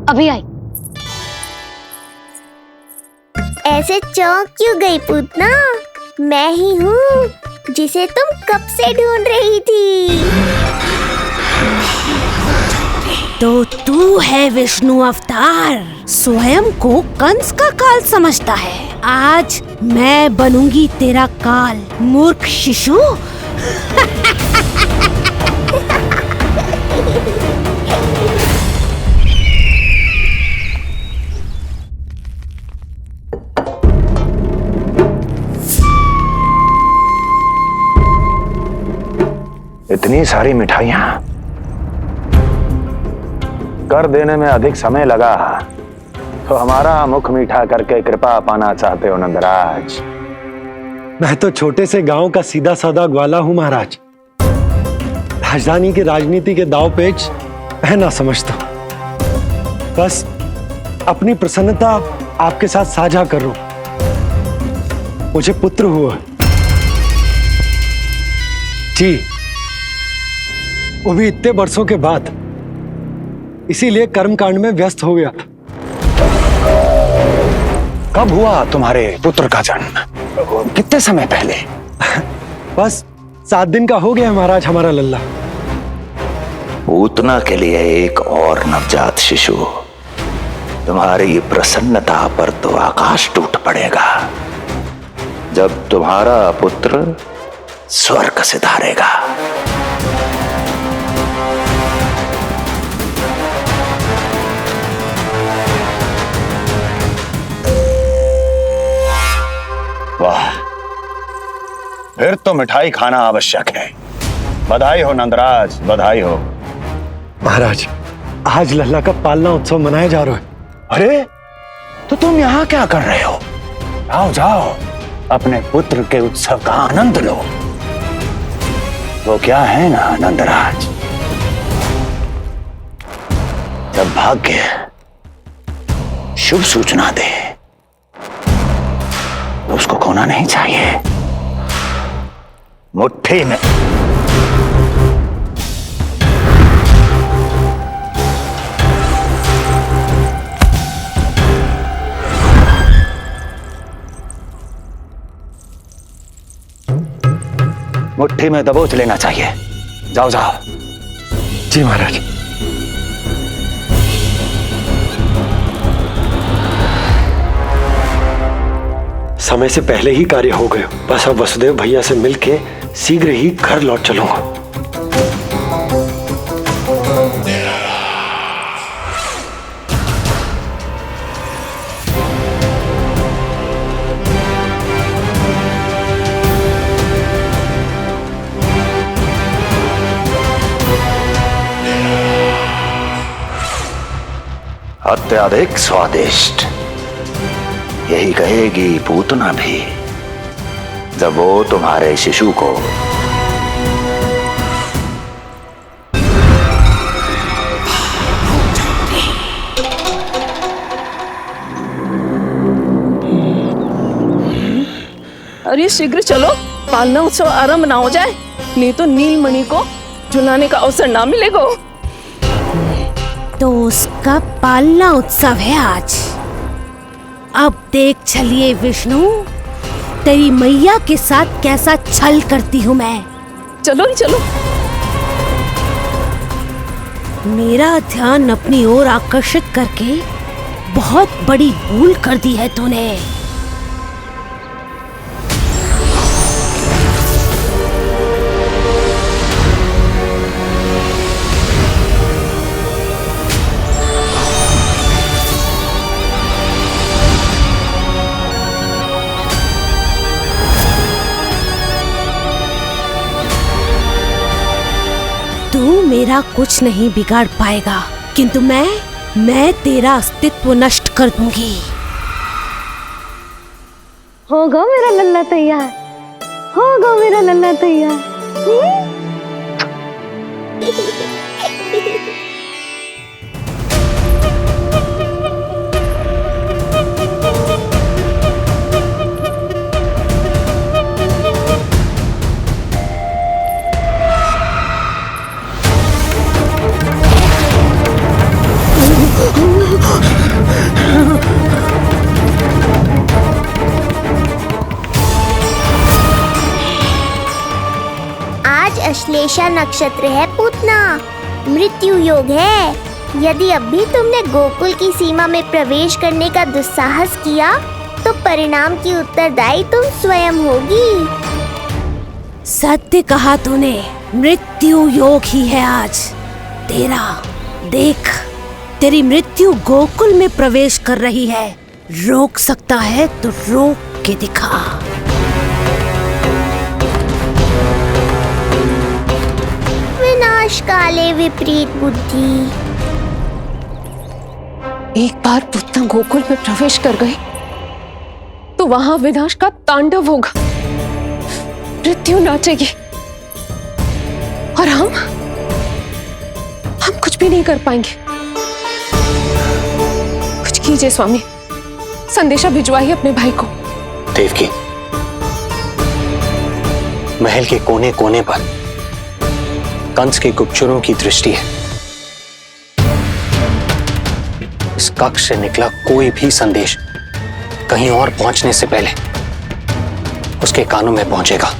Speaker 6: अभी आई।
Speaker 3: ऐसे चौंक क्यों गई पूतना? मैं ही हूँ जिसे तुम कब से ढूंढ रही थी।
Speaker 14: तो तू है विष्णु अवतार, स्वयं को कंस का काल समझता है। आज मैं बनूंगी तेरा काल, मूर्ख शिशु।
Speaker 7: इतनी सारी मिठाइयां कर देने में अधिक समय लगा तो हमारा मुख मीठा करके कृपा पाना चाहते हो नंदराज?
Speaker 4: मैं तो छोटे से गांव का सीधा साधा ग्वाला हूं महाराज। राजधानी की राजनीति के दाव पेच मैं ना समझता। बस अपनी प्रसन्नता आपके साथ साझा कर रहा हूं। मुझे पुत्र हुआ। जी, वो भी इतने वर्षों के बाद। इसीलिए कर्मकांड में व्यस्त हो गया।
Speaker 7: कब हुआ तुम्हारे पुत्र का जन्म? कितने समय पहले?
Speaker 4: बस 7 दिन का हो गया महाराज हमारा लल्ला।
Speaker 7: पूतना के लिए एक और नवजात शिशु, तुम्हारी प्रसन्नता पर तो आकाश टूट पड़ेगा जब तुम्हारा पुत्र स्वर्ग सिधारेगा। वाह, फिर तो मिठाई खाना आवश्यक है। बधाई हो नंदराज, बधाई हो।
Speaker 4: महाराज, आज लल्ला का पालना उत्सव मनाया जा रहा है।
Speaker 7: अरे, तो तुम यहाँ क्या कर रहे हो? जाओ जाओ, अपने पुत्र के उत्सव का आनंद लो। वो क्या है ना नंदराज, जब भाग्य शुभ सूचना दे तो उसको खोना नहीं चाहिए। मुट्ठी में मुट्ठी में दबोच लेना चाहिए। जाओ जाओ।
Speaker 4: जी महाराज। समय से पहले ही कार्य हो गए। बस अब वसुदेव भैया से मिलके शीघ्र ही घर लौट चलूंगा।
Speaker 7: अत्यधिक स्वादिष्ट, यही कहेगी पूतना भी जब वो तुम्हारे शिशु को
Speaker 15: अरे शीघ्र चलो, पालना उत्सव आरंभ ना हो जाए, नहीं तो नीलमणि को झुलाने का अवसर ना मिलेगा।
Speaker 14: तो उसका पालना उत्सव है आज। अब देख चलिए विष्णु, तेरी मैया के साथ कैसा छल करती हूँ मैं।
Speaker 15: चलो ही चलो।
Speaker 14: मेरा ध्यान अपनी ओर आकर्षित करके बहुत बड़ी भूल कर दी है तूने। तू मेरा कुछ नहीं बिगाड़ पाएगा, किंतु मैं तेरा अस्तित्व नष्ट कर दूंगी।
Speaker 6: होगा मेरा लल्ला तैयार, होगा मेरा लल्ला तैयार।
Speaker 3: आज अश्लेषा नक्षत्र है पूतना, मृत्यु योग है। यदि अब भी तुमने गोकुल की सीमा में प्रवेश करने का दुस्साहस किया तो परिणाम की उत्तरदायी तुम स्वयं होगी।
Speaker 14: सत्य कहा तूने, मृत्यु योग ही है आज तेरा। देख, तेरी मृत्यु गोकुल में प्रवेश कर रही है। रोक सकता है तो रोक के दिखा।
Speaker 3: विनाश काले विपरीत बुद्धि।
Speaker 15: एक बार पूतना गोकुल में प्रवेश कर गए तो वहां विनाश का तांडव होगा, मृत्यु नाचेगी और हम कुछ भी नहीं कर पाएंगे। कुछ कीजिए स्वामी, संदेशा भिजवाइए अपने भाई को।
Speaker 7: देवकी,
Speaker 13: महल के कोने कोने पर कंस के गुप्तचरों की दृष्टि है। इस कक्ष से निकला कोई भी संदेश कहीं और पहुंचने से पहले उसके कानों में पहुंचेगा।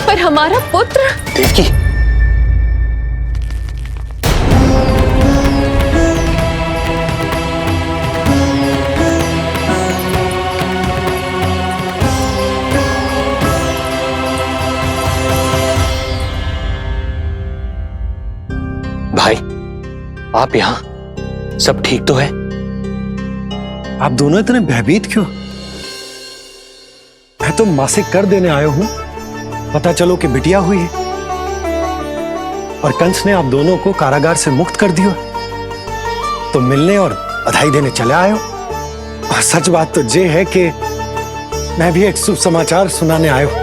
Speaker 15: पर हमारा पुत्र
Speaker 13: देवकी, भाई आप यहां सब ठीक तो है?
Speaker 4: आप दोनों इतने भयभीत क्यों? मैं तो मासिक कर देने आया हूं, पता चलो कि बिटिया हुई है और कंस ने आप दोनों को कारागार से मुक्त कर दिया, तो मिलने और बधाई देने चले आए हो। और सच बात तो ये है कि मैं भी एक शुभ समाचार सुनाने आया हूं।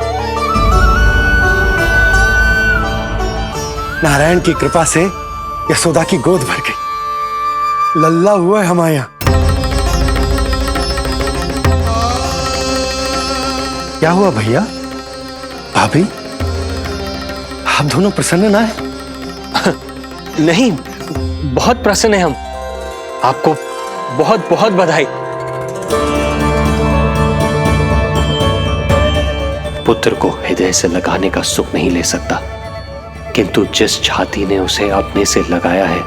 Speaker 4: नारायण की कृपा से यशोदा की गोद भर गई, लल्ला हुआ है हमारे यहां। क्या हुआ भैया, भाभी, आप दोनों प्रसन्न ना है?
Speaker 13: नहीं, बहुत प्रसन्न है हम। आपको बहुत बहुत बधाई। पुत्र को हृदय से लगाने का सुख नहीं ले सकता, किंतु जिस छाती ने उसे अपने से लगाया है,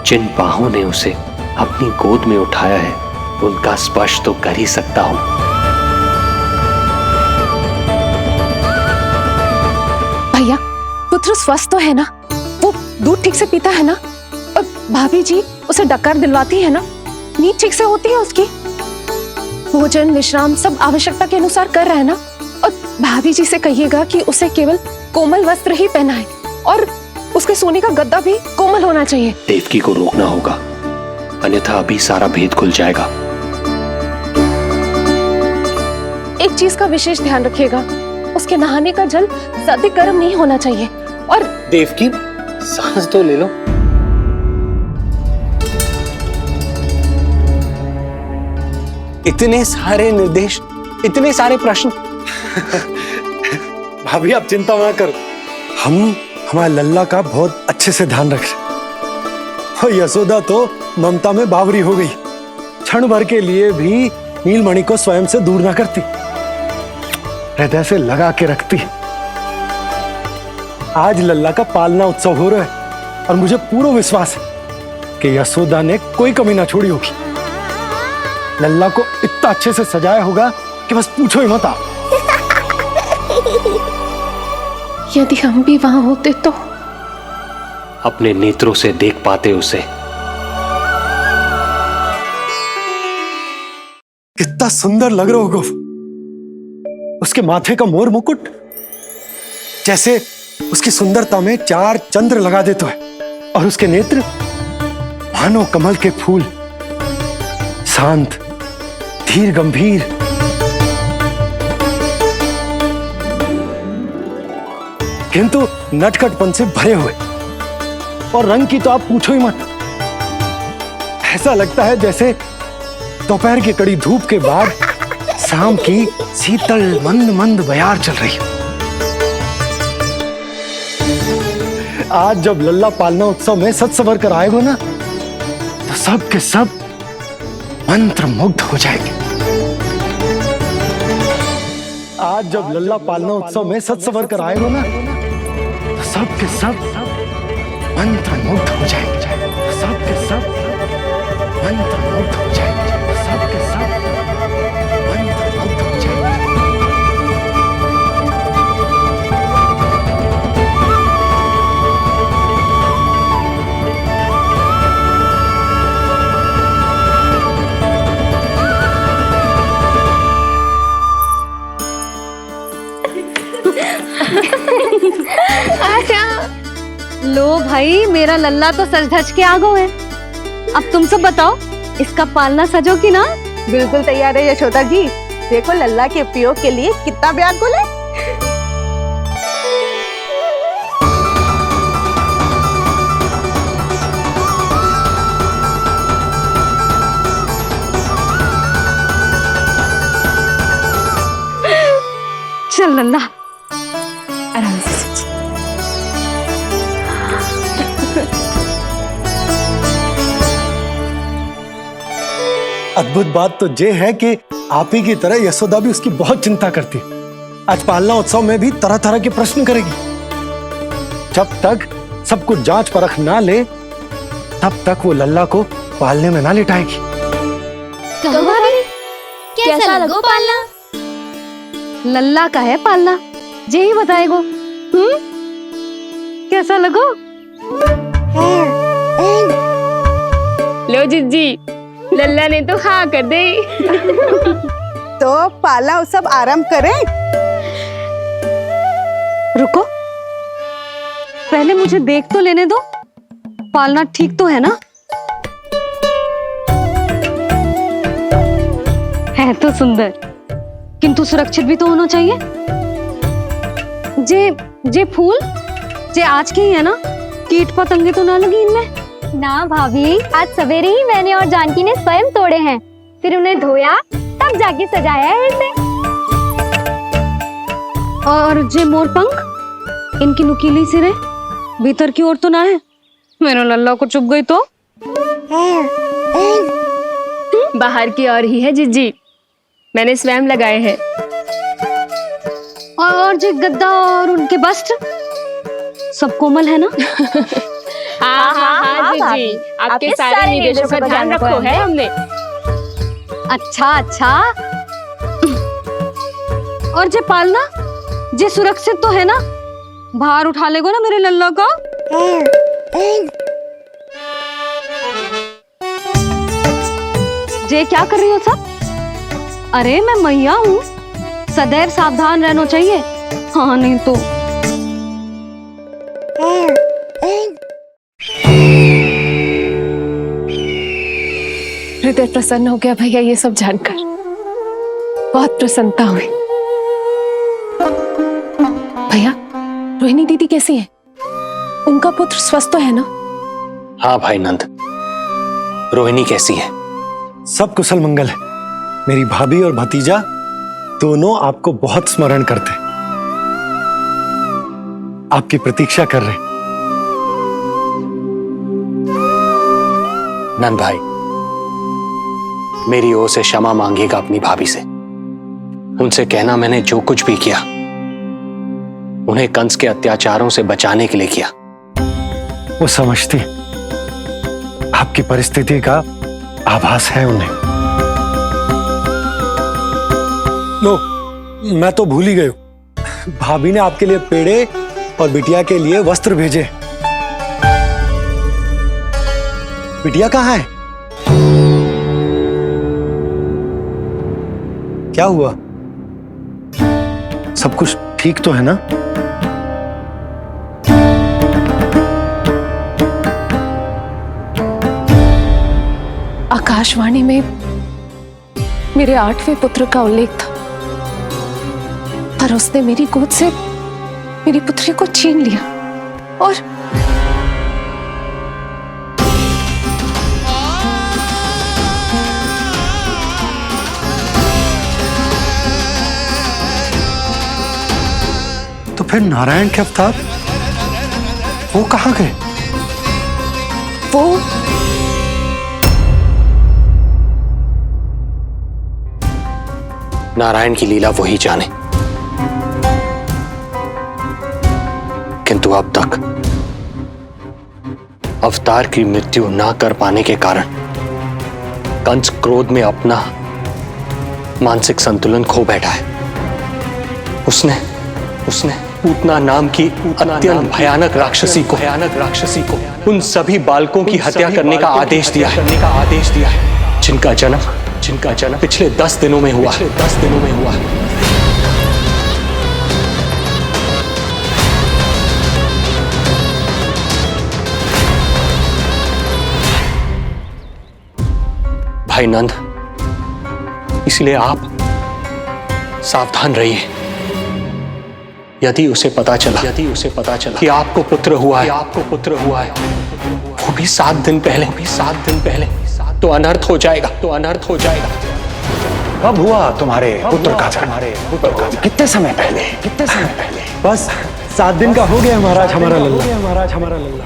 Speaker 13: जिन बाहों ने उसे अपनी गोद में उठाया है, उनका स्पर्श तो कर ही सकता हूं।
Speaker 15: भैया, पुत्र स्वस्थ तो है ना? वो दूध ठीक से पीता है ना? और भाभी जी उसे डकार दिलवाती है ना? नींद ठीक से होती है उसकी? भोजन विश्राम सब आवश्यकता के अनुसार कर रहा है ना? और भाभी जी से कहिएगा कि उसे केवल कोमल वस्त्र ही पहनाए और उसके सोने का गद्दा भी कोमल होना चाहिए।
Speaker 13: देवकी को रोकना होगा, अन्यथा अभी सारा भेद खुल जाएगा।
Speaker 15: एक चीज का विशेष ध्यान रखिएगा, उसके नहाने का जल ज्यादा गर्म नहीं होना चाहिए। और
Speaker 13: देवकी, सांस तो ले लो। इतने सारे निर्देश, इतने सारे प्रश्न।
Speaker 4: भाभी आप चिंता ना करो, हम हमारे लल्ला का बहुत अच्छे से ध्यान रख रहे। और यशोदा तो ममता में बावरी हो गई, क्षण भर के लिए भी नीलमणि को स्वयं से दूर ना करती, हृदय से लगा के रखती। आज लल्ला का पालना उत्सव हो रहा है और मुझे पूरा विश्वास है कि यशोदा ने कोई कमी ना छोड़ी होगी। लल्ला को इतना अच्छे से सजाया होगा कि बस पूछो ही मत आप।
Speaker 15: यदि हम भी वहां होते तो?
Speaker 13: अपने नेत्रों से देख पाते उसे।
Speaker 4: कितना सुंदर लग रहा होगा उसके माथे का मोर मुकुट, जैसे उसकी सुंदरता में 4 चंद्र लगा देते है। और उसके नेत्र मानो कमल के फूल, शांत, धीर गंभीर। किंतु नटखटपन से भरे हुए, और रंग की तो आप पूछो ही मत। ऐसा लगता है जैसे दोपहर की कड़ी धूप के बाद शाम की शीतल मंद मंद बयार चल रही है। आज जब लल्ला पालना उत्सव में सज सवर कर आएगा ना, तो सब के सब मंत्र मुग्ध हो जाएंगे। आज जब लल्ला पालना उत्सव में सज सवर कर आएगा ना, तो सब के सब मंत्र मुग्ध हो जाएंगे। सब के सब मंत्र मुग्ध हो जाएंगे। सब के सब मंत्र मुग्ध हो जाएंगे।
Speaker 1: लो भाई, मेरा लल्ला तो सज धज के आ गए है। अब तुम सब बताओ, इसका पालना सजो कि ना?
Speaker 16: बिल्कुल तैयार है यशोदा जी। देखो लल्ला के उपयोग के लिए कितना व्याकुल है।
Speaker 6: चल लल्ला।
Speaker 15: आराम से।
Speaker 4: अद्भुत बात तो ये है कि आप ही की तरह यशोदा भी उसकी बहुत चिंता करती। आज पालना उत्सव में भी तरह तरह के प्रश्न करेगी। जब तक सब कुछ जांच परख ना ले तब तक वो लल्ला को पालने में ना लिटाएगी।
Speaker 5: तो भाभी कैसा लगो पालना?
Speaker 6: लल्ला का है पालना, जे ही बताएगो। कैसा लगो?
Speaker 5: लो जिज्जी, लल्ला ने तो हाँ कर दे।
Speaker 16: तो पाला सब आराम करे।
Speaker 6: रुको, पहले मुझे देख तो लेने दो, पालना ठीक तो है ना? है तो सुंदर, किंतु सुरक्षित भी तो होना चाहिए। जे फूल जे आज के ही है ना, कीट पतंगे तो ना लगी इनमें?
Speaker 5: ना भाभी, आज सवेरे ही मैंने और जानकी ने स्वयं तोड़े हैं, फिर उन्हें धोया तब जाके सजाया है इसे।
Speaker 6: और जे मोर पंख, इनकी नुकीली सिरे भीतर की ओर तो ना है? मेरा लल्ला को चुभ गई तो?
Speaker 5: बाहर की ओर ही है जिज्जी, मैंने स्वयं लगाए हैं।
Speaker 6: और जे गद्दा और उनके वस्त्र सब कोमल है ना?
Speaker 5: हाँ जिज्जी, आपके सारे निर्देशों का ध्यान रखो है हमने।
Speaker 6: अच्छा। और जे पालना, जे सुरक्षित तो है ना? बाहर उठा लेगो ना मेरे लल्ला का? जे क्या कर रही हो सब? अरे मैं मैया हूँ, सदैव सावधान रहना चाहिए। हाँ नहीं तो।
Speaker 15: हृदय प्रसन्न हो गया भैया ये सब जानकर, बहुत प्रसन्नता हुई। भैया, रोहिणी दीदी कैसी है? उनका पुत्र स्वस्थ तो है ना?
Speaker 13: हाँ भाई नंद, रोहिणी कैसी है?
Speaker 4: सब कुशल मंगल है। मेरी भाभी और भतीजा दोनों आपको बहुत स्मरण करते, आपकी प्रतीक्षा कर रहे।
Speaker 13: नंद भाई, मेरी ओर से क्षमा मांगिएगा अपनी भाभी से। उनसे कहना मैंने जो कुछ भी किया उन्हें कंस के अत्याचारों से बचाने के लिए किया।
Speaker 4: वो समझती, आपकी परिस्थिति का आभास है उन्हें। लो, मैं तो भूल ही गई हूं, भाभी ने आपके लिए पेड़े और बिटिया के लिए वस्त्र भेजे। बिटिया कहाँ है? क्या हुआ? सब कुछ ठीक तो है ना?
Speaker 15: आकाशवाणी में मेरे 8वें पुत्र का उल्लेख था, पर उसने मेरी गोद से मेरी पुत्री को छीन लिया। और
Speaker 4: तो फिर नारायण के अवतार वो कहाँ गए?
Speaker 15: वो
Speaker 13: नारायण की लीला वही जाने, किंतु अब तक अवतार की मृत्यु ना कर पाने के कारण कंस क्रोध में अपना मानसिक संतुलन खो बैठा है। उसने पूतना नाम की अत्यंत भयानक राक्षसी को उन सभी बालकों की हत्या करने का आदेश दिया है, जिनका जन्म पिछले 10 दिनों में हुआ। भाई नंद, इसलिए आप सावधान रहिए। यदि उसे पता चला कि आपको पुत्र हुआ है, वो भी 7 दिन पहले, तो अनर्थ हो जाएगा।
Speaker 7: कब हुआ तुम्हारे पुत्र का जन्म? कितने समय पहले?
Speaker 4: बस 7 दिन का हो गया महाराज हमारा लल्ला।